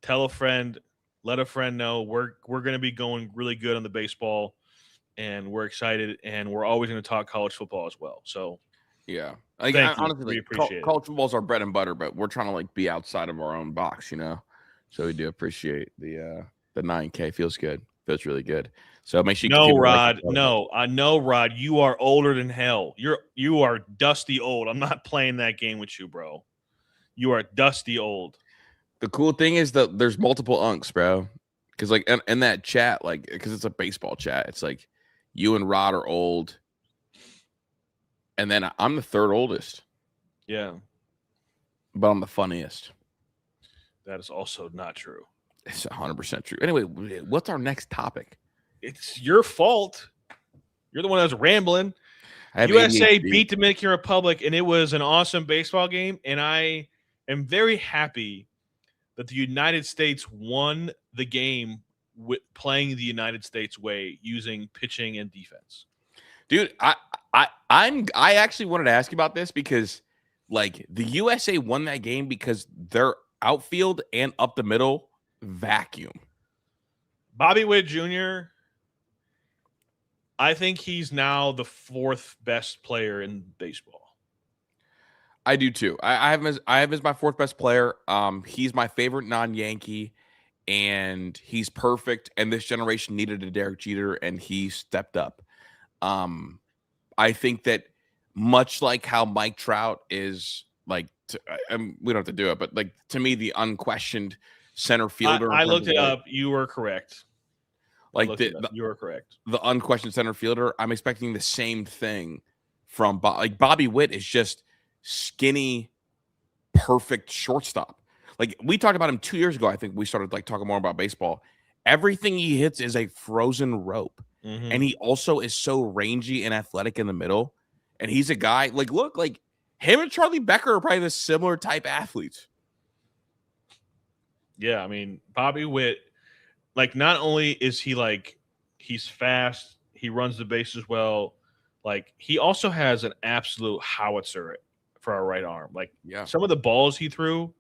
tell a friend, let a friend know. We're going to be going really good on the baseball, and we're excited, and we're always going to talk college football as well. So, yeah, honestly, we appreciate it. College football is our bread and butter, but we're trying to like be outside of our own box, you know. So we do appreciate the 9K. Feels good. Feels really good. So make sure you Rod. No, I know, Rod. You are older than hell. You are dusty old. I'm not playing that game with you, bro. You are dusty old. The cool thing is that there's multiple unks, bro. Because like in that chat, like because it's a baseball chat, it's like you and Rod are old. And then I'm the third oldest. Yeah. But I'm the funniest. That is also not true. It's 100% true. Anyway, what's our next topic? It's your fault. You're the one that's rambling. I have USA ADHD. beat Dominican Republic, and it was an awesome baseball game. And I am very happy that the United States won the game with playing the United States way, using pitching and defense. Dude, I actually wanted to ask you about this because like the USA won that game because their outfield and up the middle vacuum. Bobby Witt Jr., I think he's now the fourth best player in baseball. I do too. I have him as my fourth best player. He's my favorite non-Yankee, and he's perfect. And this generation needed a Derek Jeter, and he stepped up. I think that much like how Mike Trout is like, we don't have to do it, but like to me, the unquestioned center fielder. I looked it up. You were correct. Like you were correct. The unquestioned center fielder. I'm expecting the same thing from like Bobby Witt is just skinny, perfect shortstop. Like we talked about him 2 years ago. I think we started like talking more about baseball. Everything he hits is a frozen rope. Mm-hmm. And he also is so rangy and athletic in the middle. And he's a guy like, look, like him and Charlie Becker are probably the similar type athletes. Yeah, I mean, Bobby Witt, like not only is he like, he's fast, he runs the bases well, like he also has an absolute howitzer for our right arm. Like some of the balls he threw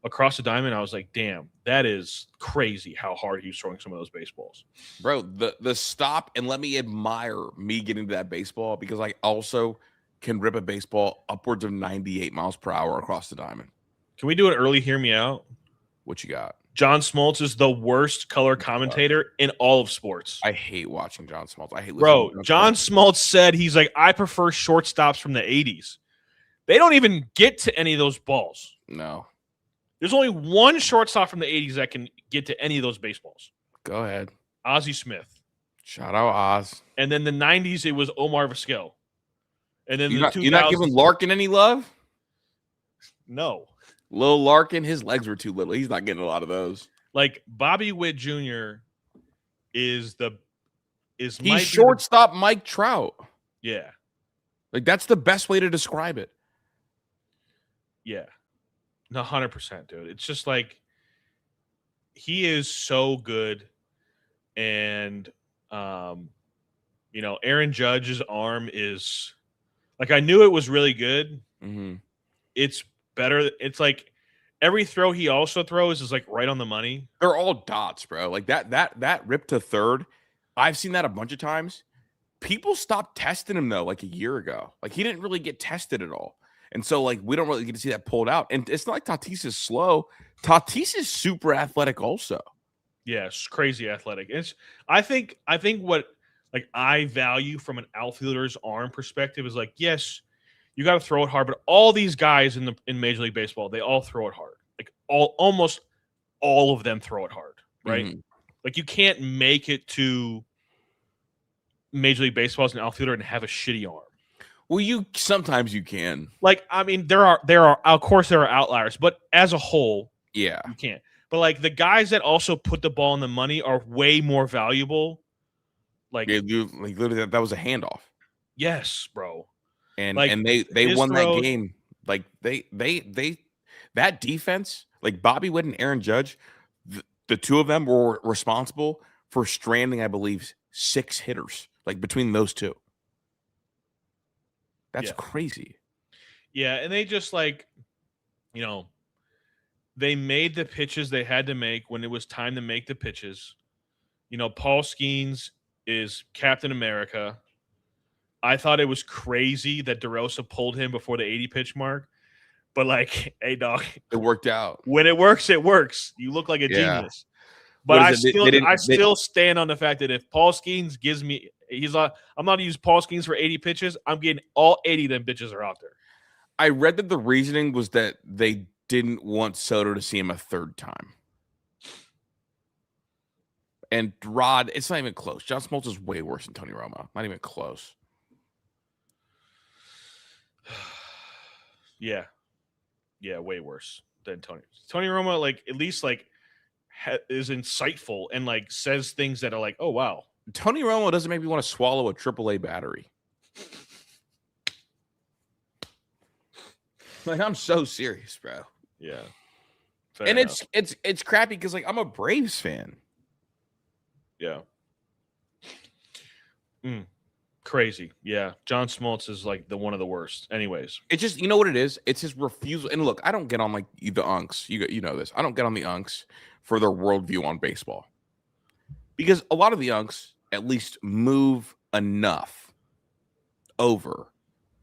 across the diamond, I was like, damn, that is crazy how hard he was throwing some of those baseballs. Bro, the stop and let me admire me getting to that baseball because I also can rip a baseball upwards of 98 miles per hour across the diamond. Can we do an early hear me out? What you got? John Smoltz is the worst color commentator in all of sports. I hate watching John Smoltz. I hate listening Bro, to John Smoltz said he's like, I prefer shortstops from the 80s. They don't even get to any of those balls. No. There's only one shortstop from the 80s that can get to any of those baseballs. Go ahead. Ozzie Smith. Shout out Oz. And then the 90s, it was Omar Vizquel. And then you're not giving Larkin any love? No. Lil Larkin, his legs were too little. He's not getting a lot of those. Like Bobby Witt Jr. He's shortstop Mike Trout. Yeah. Like that's the best way to describe it. Yeah. No, 100%, dude. It's just like he is so good. And Aaron Judge's arm is like, I knew it was really good. Mm-hmm. It's better. It's like every throw he also throws is like right on the money. They're all dots, bro. Like that rip to third. I've seen that a bunch of times. People stopped testing him though, like a year ago. Like he didn't really get tested at all. And so like we don't really get to see that pulled out. And it's not like Tatis is slow. Tatis is super athletic also. Yeah, it's crazy athletic. I think what like I value from an outfielder's arm perspective is like, yes, you got to throw it hard, but all these guys in Major League Baseball, they all throw it hard. Like almost all of them throw it hard, right? Mm-hmm. Like you can't make it to Major League Baseball as an outfielder and have a shitty arm. Well, sometimes you can. Like, I mean, there are of course there are outliers, but as a whole, yeah, you can't. But like the guys that also put the ball in the money are way more valuable. Like, literally, that was a handoff. Yes, bro. And like, and they won that game. Like they that defense, like Bobby Witt and Aaron Judge, the two of them were responsible for stranding, I believe, 6 hitters. Like between those two. That's crazy. Yeah, and they just like, they made the pitches they had to make when it was time to make the pitches. Paul Skeens is Captain America. I thought it was crazy that DeRosa pulled him before the 80 pitch mark. But like, hey dog, it worked out. When it works, it works. You look like a genius. But I still stand on the fact that if Paul Skeens gives me, I'm not going to use Paul Skeens for 80 pitches. I'm getting all 80 of them bitches are out there. I read that the reasoning was that they didn't want Soto to see him a third time. And Rod, it's not even close. John Smoltz is way worse than Tony Romo. Not even close. Yeah, way worse than Tony. Tony Romo, like at least like is insightful and like says things that are like, oh wow. Tony Romo doesn't make me want to swallow a AAA battery. Like, I'm so serious, bro. Yeah. And it's crappy because like I'm a Braves fan. Yeah. Crazy. Yeah. John Smoltz is like one of the worst. Anyways. It's just, you know what it is? It's his refusal. And look, I don't get on like the unks. You know this. I don't get on the unks for their worldview on baseball. Because a lot of the unks at least move enough over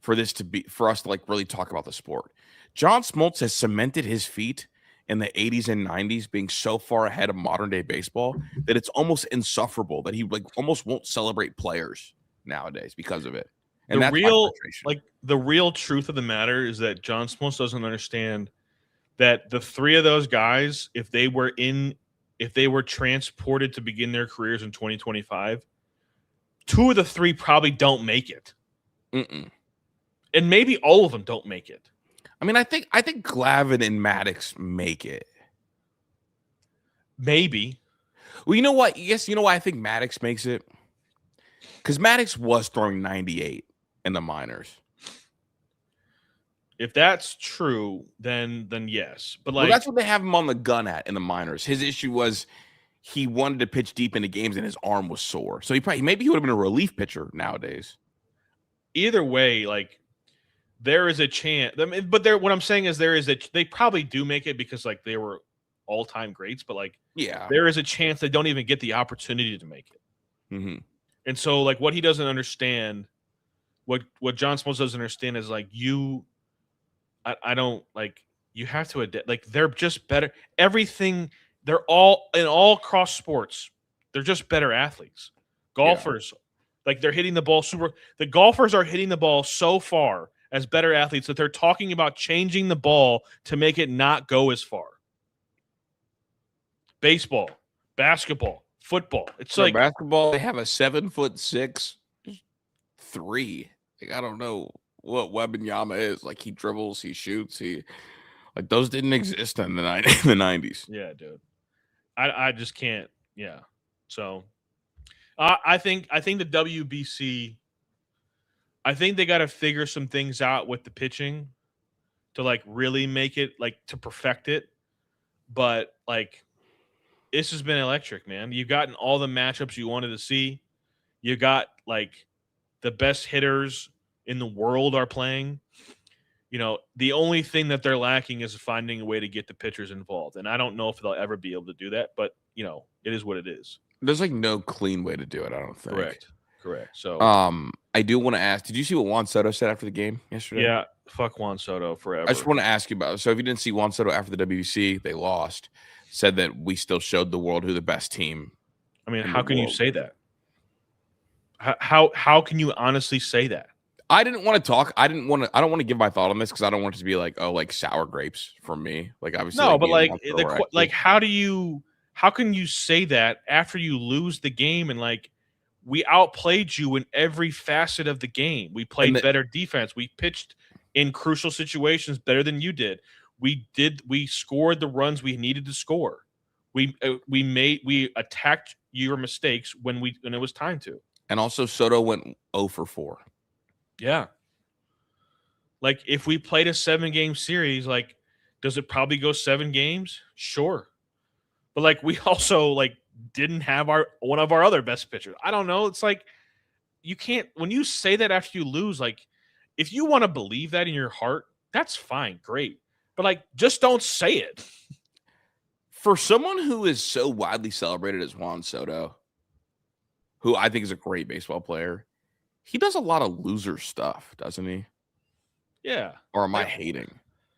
for us to like really talk about the sport. John Smoltz has cemented his feet in the 80s and 90s being so far ahead of modern day baseball that it's almost insufferable that he like almost won't celebrate players nowadays because of it. And the real truth of the matter is that John Smoltz doesn't understand that the three of those guys, if they were transported to begin their careers in 2025, two of the three probably don't make it. And maybe all of them don't make it. I mean, I think Glavine and Maddox make it. Maybe. Well, you know what? Yes, you know why I think Maddox makes it? Because Maddox was throwing 98 in the minors. If that's true, then yes. But like, well, that's what they have him on the gun at in the minors. His issue was he wanted to pitch deep into games and his arm was sore. So maybe he would have been a relief pitcher nowadays. Either way, like there is a chance. But what I'm saying is they probably do make it because like they were all-time greats. But like, yeah, there is a chance they don't even get the opportunity to make it. Mm-hmm. And so like what he doesn't understand, what John Smoltz doesn't understand is like I don't like you have to adapt. Like they're just better. Everything they're all in all cross sports. They're just better athletes. Golfers, like they're hitting the ball the golfers are hitting the ball so far as better athletes that they're talking about changing the ball to make it not go as far. Baseball, basketball, football. It's like basketball, they have a 7'6" 3. Like, I don't know what Wembanyama is. Like, he dribbles, he shoots, like those didn't exist in the 90s. Yeah, dude. I just can't. Yeah. So I think the WBC, I think they got to figure some things out with the pitching to like really make it, like to perfect it. But like, this has been electric, man. You've gotten all the matchups you wanted to see. You got like the best hitters in the world are playing. You know, the only thing that they're lacking is finding a way to get the pitchers involved. And I don't know if they'll ever be able to do that, but you know, it is what it is. There's like no clean way to do it, I don't think. Correct. So I do want to ask, did you see what Juan Soto said after the game yesterday? Yeah, fuck Juan Soto forever. I just want to ask you about it. So if you didn't see Juan Soto after the WBC, they lost, said that we still showed the world who the best team. I mean, how can you say that? How can you honestly say that? I didn't want to talk. I don't want to give my thought on this because I don't want it to be like, oh, like sour grapes from me. Like obviously, no, but like how can you say that after you lose the game and like we outplayed you in every facet of the game? We played better defense. We pitched in crucial situations better than you did. We scored the runs we needed to score. We attacked your mistakes when it was time to. And also Soto went 0 for 4. Yeah. Like if we played a 7-game series, like does it probably go 7 games? Sure. But like we also like didn't have one of our other best pitchers. I don't know. It's like you can't, when you say that after you lose, like if you want to believe that in your heart, that's fine, great. But like just don't say it. For someone who is so widely celebrated as Juan Soto, who I think is a great baseball player, he does a lot of loser stuff, doesn't he? Yeah. Or am I hating?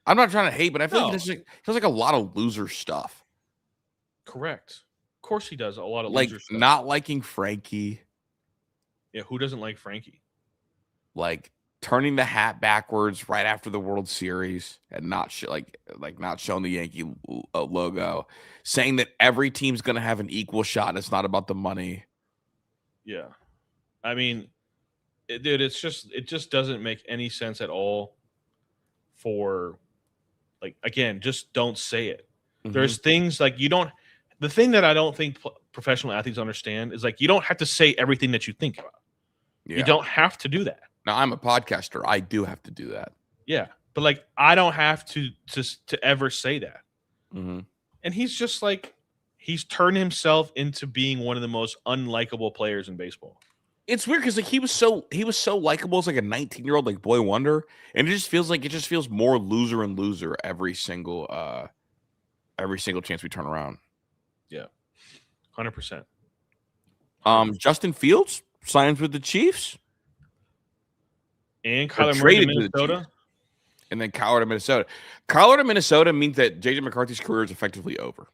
I'm not trying to hate, but I feel like he does like a lot of loser stuff. Correct. Of course he does a lot of like loser stuff. Not liking Frankie. Yeah, who doesn't like Frankie? Like turning the hat backwards right after the World Series and not not showing the Yankee logo, saying that every team's going to have an equal shot and it's not about the money. Yeah. I mean, Dude, it just doesn't make any sense at all. For like, again, just don't say it. There's things like you don't. The thing that I don't think professional athletes understand is like you don't have to say everything that you think about. Yeah. You don't have to do that. Now I'm a podcaster. I do have to do that. Yeah, but like I don't have to ever say that. Mm-hmm. And he's just like he's turned himself into being one of the most unlikable players in baseball. It's weird because like he was so likable as like a 19-year-old like boy wonder, and it just feels more loser and loser every single chance we turn around. Yeah, 100%. Justin Fields signs with the Chiefs, and Kyler Murray to Minnesota, the and then Kyler to Minnesota. Kyler to Minnesota means that JJ McCarthy's career is effectively over.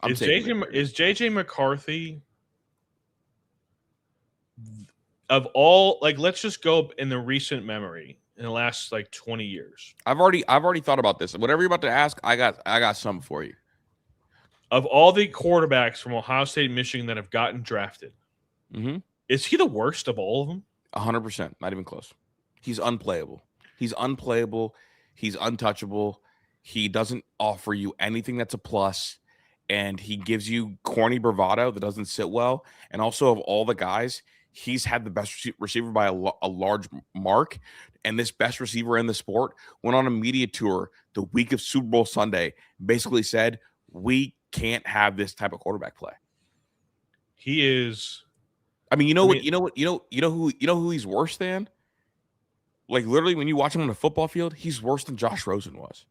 Is JJ McCarthy? Of all, like, let's just go in the recent memory in the last like 20 years. I've already thought about this. Whatever you're about to ask, I got something for you. Of all the quarterbacks from Ohio State and Michigan that have gotten drafted, is he the worst of all of them? 100%, not even close. He's unplayable. He's unplayable. He's untouchable. He doesn't offer you anything that's a plus, and he gives you corny bravado that doesn't sit well. And also, of all the guys, he's had the best receiver by a large mark, and this best receiver in the sport went on a media tour the week of Super Bowl Sunday, basically said, we can't have this type of quarterback play. He is. I mean, you know who he's worse than? Like, literally, when you watch him on the football field, he's worse than Josh Rosen was.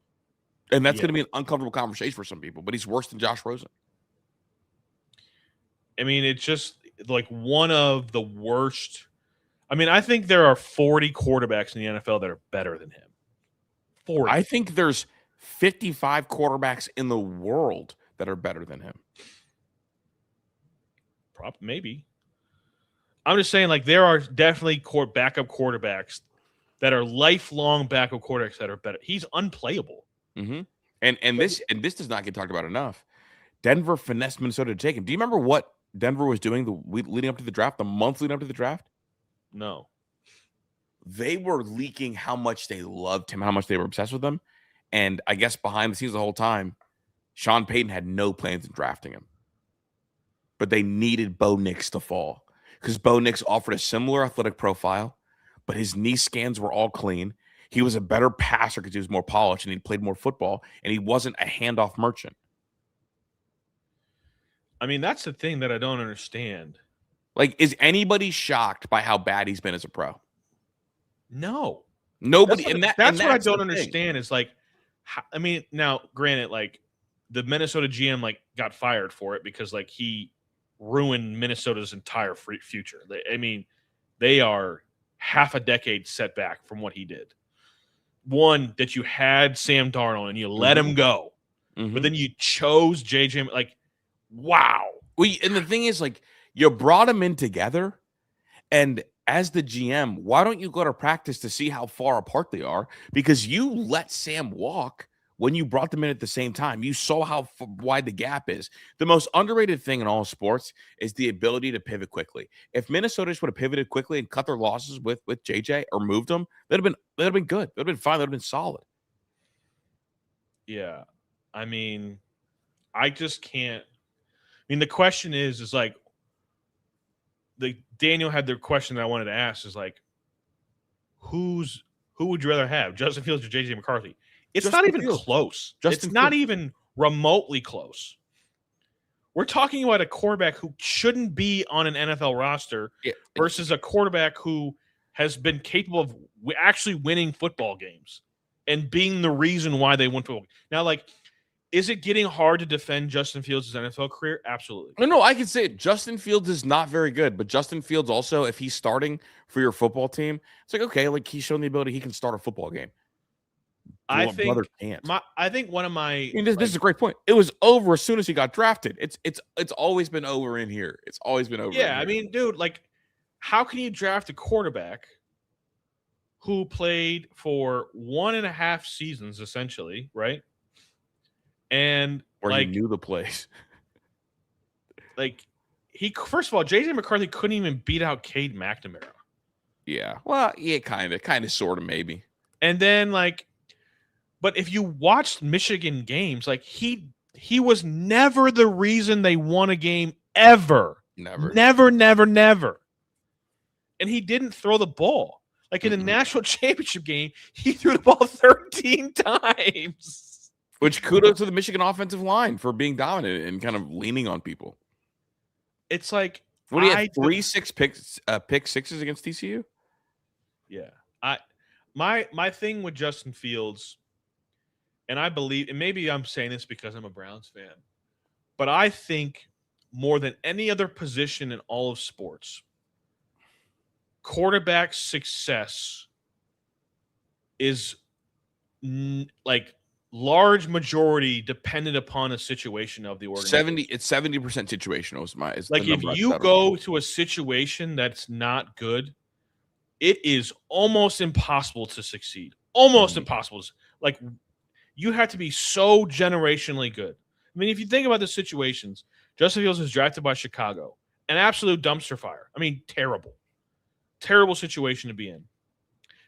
And that's going to be an uncomfortable conversation for some people, but he's worse than Josh Rosen. I mean, it's just like one of the worst. I mean, I think there are 40 quarterbacks in the NFL that are better than him. 40. I think there's 55 quarterbacks in the world that are better than him. Maybe. I'm just saying, like, there are definitely backup quarterbacks that are lifelong backup quarterbacks that are better. He's unplayable. And this does not get talked about enough. Denver finessed Minnesota to take him. Do you remember what Denver was doing the week leading up to the draft, the month leading up to the draft? No. They were leaking how much they loved him, how much they were obsessed with him. And I guess behind the scenes the whole time, Sean Payton had no plans in drafting him. But they needed Bo Nix to fall because Bo Nix offered a similar athletic profile, but his knee scans were all clean. He was a better passer because he was more polished and he played more football, and he wasn't a handoff merchant. I mean, that's the thing that I don't understand. Like, is anybody shocked by how bad he's been as a pro? No. Nobody. That's what I don't understand is like, I mean, now, granted, like, the Minnesota GM, like, got fired for it because, like, he ruined Minnesota's entire future. I mean, they are half a decade set back from what he did. One, that you had Sam Darnold and you let him go, but then you chose JJ. Like, wow. And the thing is, like, you brought him in together, and as the GM, why don't you go to practice to see how far apart they are? Because you let Sam walk when you brought them in at the same time. You saw how wide the gap is. The most underrated thing in all sports is the ability to pivot quickly. If Minnesota just would have pivoted quickly and cut their losses with JJ or moved them, they'd have been good. They'd have been fine. They'd have been solid. Yeah. I mean, I just can't. I mean, the question is like, Daniel had the question that I wanted to ask is like, who would you rather have, Justin Fields or JJ McCarthy? It's not even close. It's not even remotely close. We're talking about a quarterback who shouldn't be on an NFL roster versus a quarterback who has been capable of actually winning football games and being the reason why they won football. Now, like, is it getting hard to defend Justin Fields' NFL career? Absolutely. No, I can say it. Justin Fields is not very good, but Justin Fields also, if he's starting for your football team, it's like, okay, like, he's shown the ability he can start a football game. I think one of my. I mean, this is a great point. It was over as soon as he got drafted. It's always been over in here. It's always been over. Yeah, I mean, dude, like, how can you draft a quarterback who played for 1.5 seasons essentially, right? And where like, he knew the place. Like, first of all, JJ McCarthy couldn't even beat out Cade McNamara. Yeah. Well, yeah, kind of, sort of, maybe. And then but if you watched Michigan games, he was never the reason they won a game ever. Never. And he didn't throw the ball. Like in the national championship game, he threw the ball 13 times. Which kudos to the Michigan offensive line for being dominant and kind of leaning on people. It's like what do you have? 3 pick sixes against TCU? Yeah. My thing with Justin Fields, and I believe, and maybe I'm saying this because I'm a Browns fan, but I think more than any other position in all of sports, quarterback success is large majority dependent upon a situation of the organization. It's 70% situational is if you go to a situation that's not good, it is almost impossible to succeed. Almost impossible. You have to be so generationally good. I mean, if you think about the situations, Justin Fields was drafted by Chicago, an absolute dumpster fire. I mean, terrible situation to be in.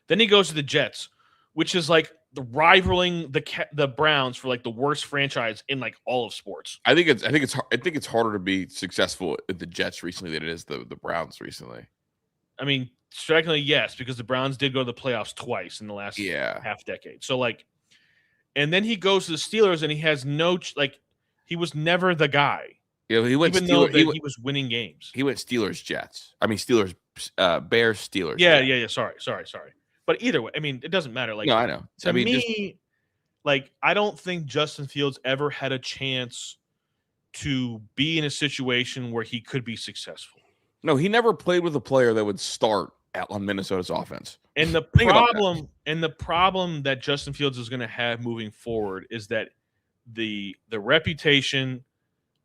Then he goes to the Jets, which is the rivaling the Browns for the worst franchise in all of sports. I think it's harder to be successful at the Jets recently than it is the Browns recently. I mean, strikingly, yes, because the Browns did go to the playoffs twice in the last half decade. So and then he goes to the Steelers and he has he was never the guy. Yeah, he went even though he was winning games. He went Steelers, Bears, Steelers. Yeah. Sorry. But either way, I mean, it doesn't matter. No, I know. To me, I don't think Justin Fields ever had a chance to be in a situation where he could be successful. No, he never played with a player that would start on Minnesota's offense. And the problem that Justin Fields is going to have moving forward is that the reputation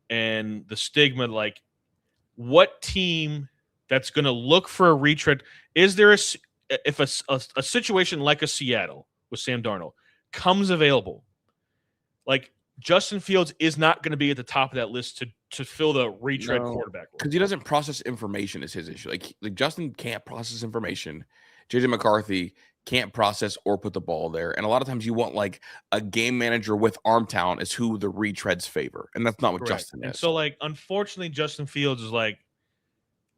and the stigma, what team that's going to look for a retread? Is there if a situation like a Seattle with Sam Darnold comes available, Justin Fields is not going to be at the top of that list to fill the retread quarterback role. Because he doesn't process information is his issue. Justin can't process information. JJ McCarthy can't process or put the ball there. And a lot of times you want a game manager with arm talent is who the retreads favor. And that's not what Justin is. And so unfortunately, Justin Fields is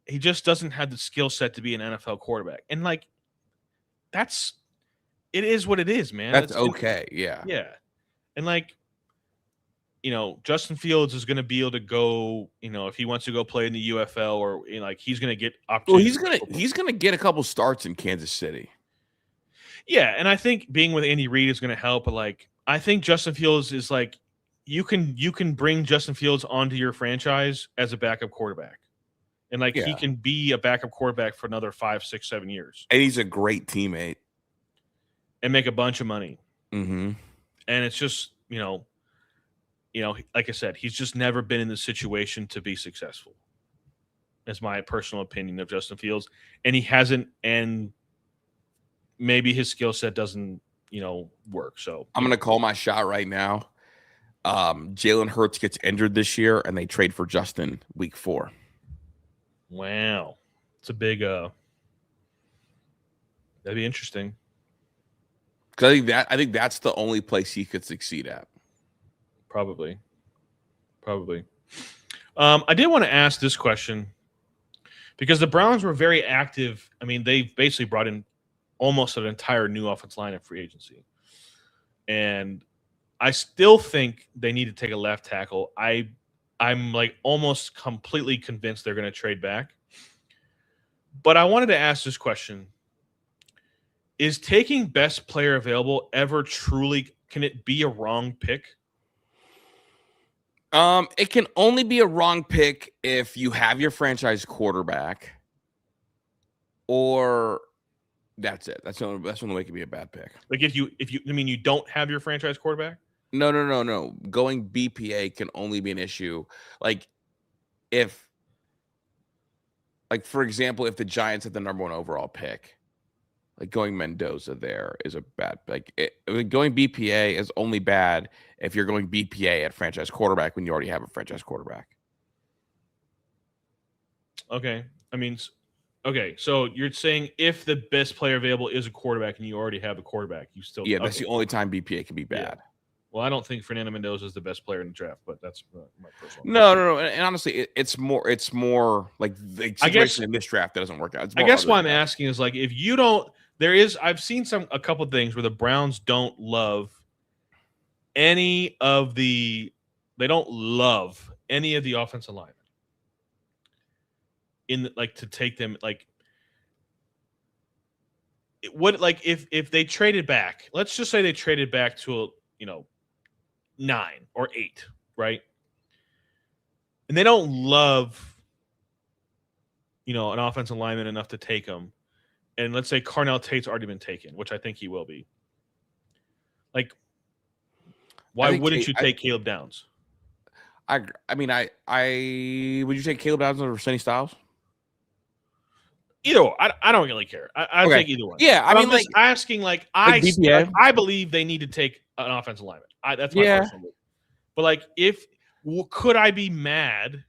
he just doesn't have the skill set to be an NFL quarterback. And it is what it is, man. That's okay. Yeah. Yeah. And Justin Fields is going to be able to go, if he wants to go play in the UFL or he's going to get opportunities. Well, he's going to get a couple starts in Kansas City. Yeah, and I think being with Andy Reid is going to help. But I think Justin Fields is you can bring Justin Fields onto your franchise as a backup quarterback, and he can be a backup quarterback for another 5, 6, 7 years. And he's a great teammate and make a bunch of money. Mm-hmm. And it's just like I said, he's just never been in the situation to be successful. That's my personal opinion of Justin Fields, and he hasn't. And maybe his skill set doesn't, work. So I'm going to call my shot right now. Jalen Hurts gets injured this year, and they trade for Justin week 4. Wow, it's a big. That'd be interesting. Because I think that's the only place he could succeed at. Probably. I did want to ask this question because the Browns were very active. I mean, they basically brought in almost an entire new offensive line in free agency. And I still think they need to take a left tackle. I'm almost completely convinced they're going to trade back. But I wanted to ask this question. Is taking best player available ever truly, can it be a wrong pick? It can only be a wrong pick if you have your franchise quarterback, or that's it. That's the only way it can be a bad pick. If you don't have your franchise quarterback? No. Going BPA can only be an issue. For example, if the Giants had the number 1 overall pick, going Mendoza there is a bad going BPA is only bad if you're going BPA at franchise quarterback when you already have a franchise quarterback. Okay. I mean, okay. So you're saying if the best player available is a quarterback and you already have a quarterback, you still That's the only time BPA can be bad. Well, I don't think Fernando Mendoza is the best player in the draft, but that's my personal. No. And honestly, it's more like the situation in this draft that doesn't work out. I guess what I'm asking is like if you don't, I've seen a couple things where the Browns don't love any of the offensive linemen to take them if they traded back, let's just say they traded back to 9 or 8, right? And they don't love, an offensive lineman enough to take them. And let's say Carnell Tate's already been taken, which I think he will be. Like, why wouldn't you take Caleb Downs? I mean, would you take Caleb Downs over Sonny Styles? Either one. I don't really care. I take either one. Yeah, I'm just asking. I believe they need to take an offensive lineman. That's my personal belief. But could I be mad?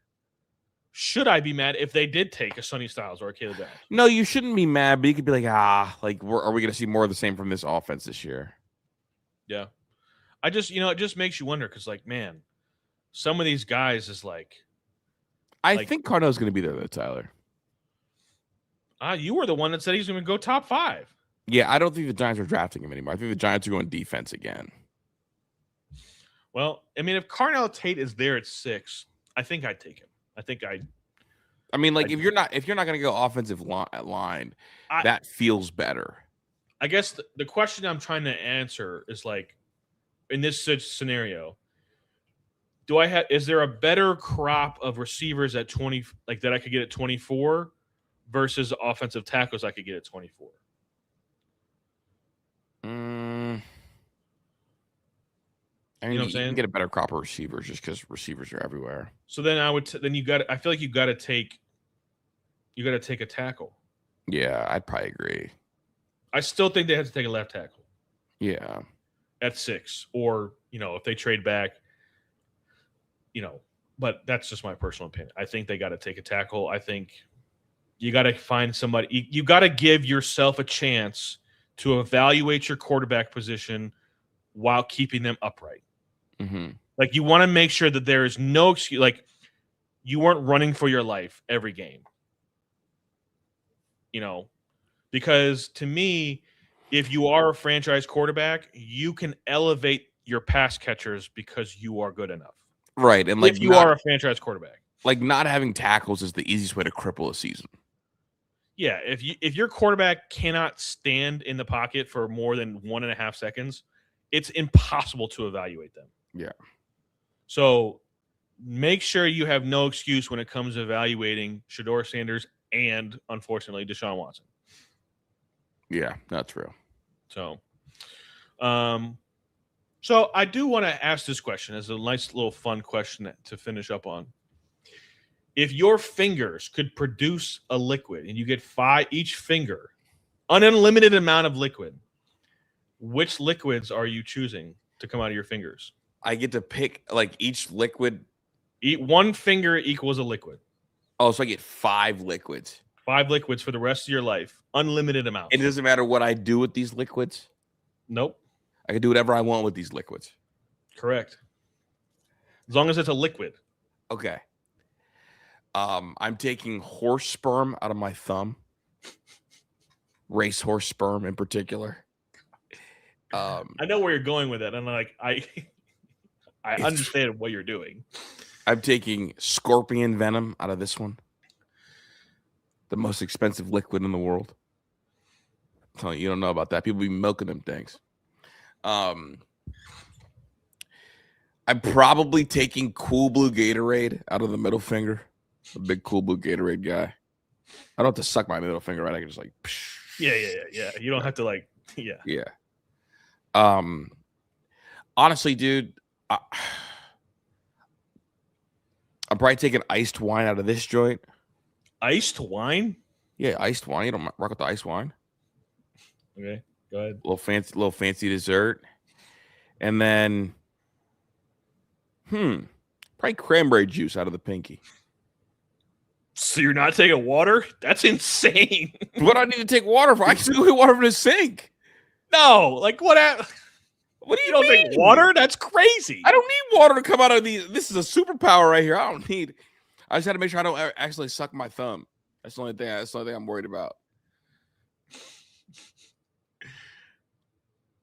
Should I be mad if they did take a Sonny Styles or a Caleb Downs? No, you shouldn't be mad, but you could be like, are we going to see more of the same from this offense this year? Yeah. I just, it just makes you wonder because, man, some of these guys is I think Carno's going to be there, though, Tyler. You were the one that said he's going to go top 5. Yeah, I don't think the Giants are drafting him anymore. I think the Giants are going defense again. Well, I mean, if Carnell Tate is there at 6, I think I'd take him. If you're not going to go offensive line, that feels better. I guess the question I'm trying to answer is in this scenario, is there a better crop of receivers at 20 that I could get at 24 versus offensive tackles I could get at 24? I mean, you can get a better crop of receivers just because receivers are everywhere. So then I feel like you got to take a tackle. Yeah, I'd probably agree. I still think they have to take a left tackle. Yeah. At 6, or if they trade back, but that's just my personal opinion. I think they got to take a tackle. I think you got to find somebody. You got to give yourself a chance to evaluate your quarterback position while keeping them upright. Mm-hmm. You want to make sure that there is no excuse. You weren't running for your life every game. Because to me, if you are a franchise quarterback, you can elevate your pass catchers because you are good enough. Right. And if you are a franchise quarterback. Not having tackles is the easiest way to cripple a season. Yeah. If your quarterback cannot stand in the pocket for more than 1.5 seconds, it's impossible to evaluate them. Yeah. So make sure you have no excuse when it comes to evaluating Shedeur Sanders and, unfortunately, Deshaun Watson. Yeah, that's real. So I do want to ask this question as a nice little fun question to finish up on. If your fingers could produce a liquid and you get 5 each finger, an unlimited amount of liquid, which liquids are you choosing to come out of your fingers? I get to pick each liquid. Eat 1 finger equals a liquid. Oh, so I get 5 liquids. 5 liquids for the rest of your life. Unlimited amount. It doesn't matter what I do with these liquids? Nope. I can do whatever I want with these liquids. Correct. As long as it's a liquid. Okay. I'm taking horse sperm out of my thumb. Racehorse sperm in particular. I know where you're going with it. And I understand what you're doing. I'm taking scorpion venom out of this one. The most expensive liquid in the world. I'm telling you, don't know about that. People be milking them things. I'm probably taking Cool Blue Gatorade out of the middle finger. A big Cool Blue Gatorade guy. I don't have to suck my middle finger, right? I can just Yeah. You don't have to Yeah. Honestly, dude, I'm probably taking iced wine out of this joint. Iced wine? Yeah, iced wine. You don't rock with the iced wine. Okay, go ahead. Little fancy dessert. And then probably cranberry juice out of the pinky. So you're not taking water? That's insane. What do I need to take water for? I can take water from the sink. No, like what? What do you don't mean? take water? That's crazy. I don't need water to come out of these. This is a superpower right here. I don't need. I just had to make sure I don't actually suck my thumb. That's the only thing. That's the only thing I'm worried about.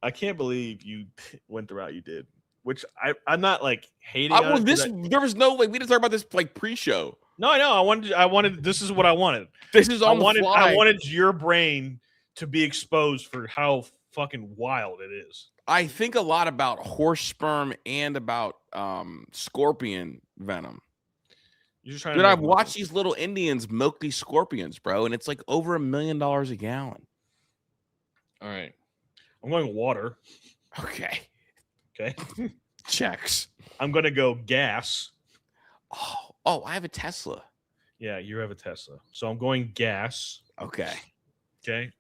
I can't believe you went the route you did. Which I'm not like hating. Well, there was no like we didn't talk about this like pre-show. No, I know. I wanted. This is what I wanted. This is on the fly. I wanted your brain to be exposed for how fucking wild it is. I think a lot about horse sperm and about scorpion venom. You're just trying Dude, to I've watched these little Indians milk these scorpions, bro, and it's like over $1 million a gallon. All right. I'm going water. Okay. Okay. Checks. I'm going to go gas. Oh, I have a Tesla. Yeah, you have a Tesla. So I'm going gas. Okay. Okay.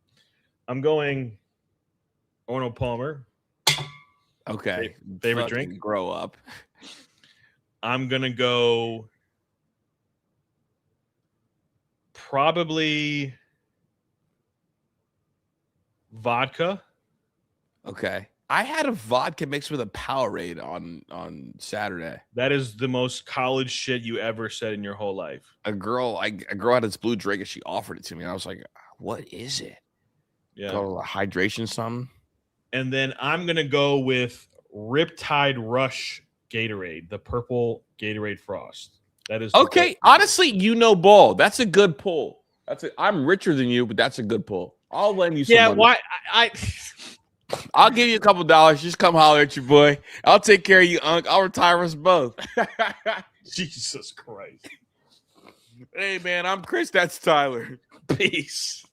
I'm going Arnold Palmer. Okay. Favorite drink? Grow up. I'm going to go probably vodka. Okay. I had a vodka mixed with a Powerade on Saturday. That is the most college shit you ever said in your whole life. A girl had this blue drink and she offered it to me. And I was like, what is it? Yeah. Called hydration something. And then I'm going to go with Riptide Rush Gatorade, the purple Gatorade Frost. That is okay. Honestly, ball. That's a good pull. I'm richer than you, but that's a good pull. I'll lend you some money. Why? I'll give you a couple dollars. Just come holler at your boy. I'll take care of you, Unc. I'll retire us both. Jesus Christ. Hey, man, I'm Chris. That's Tyler. Peace.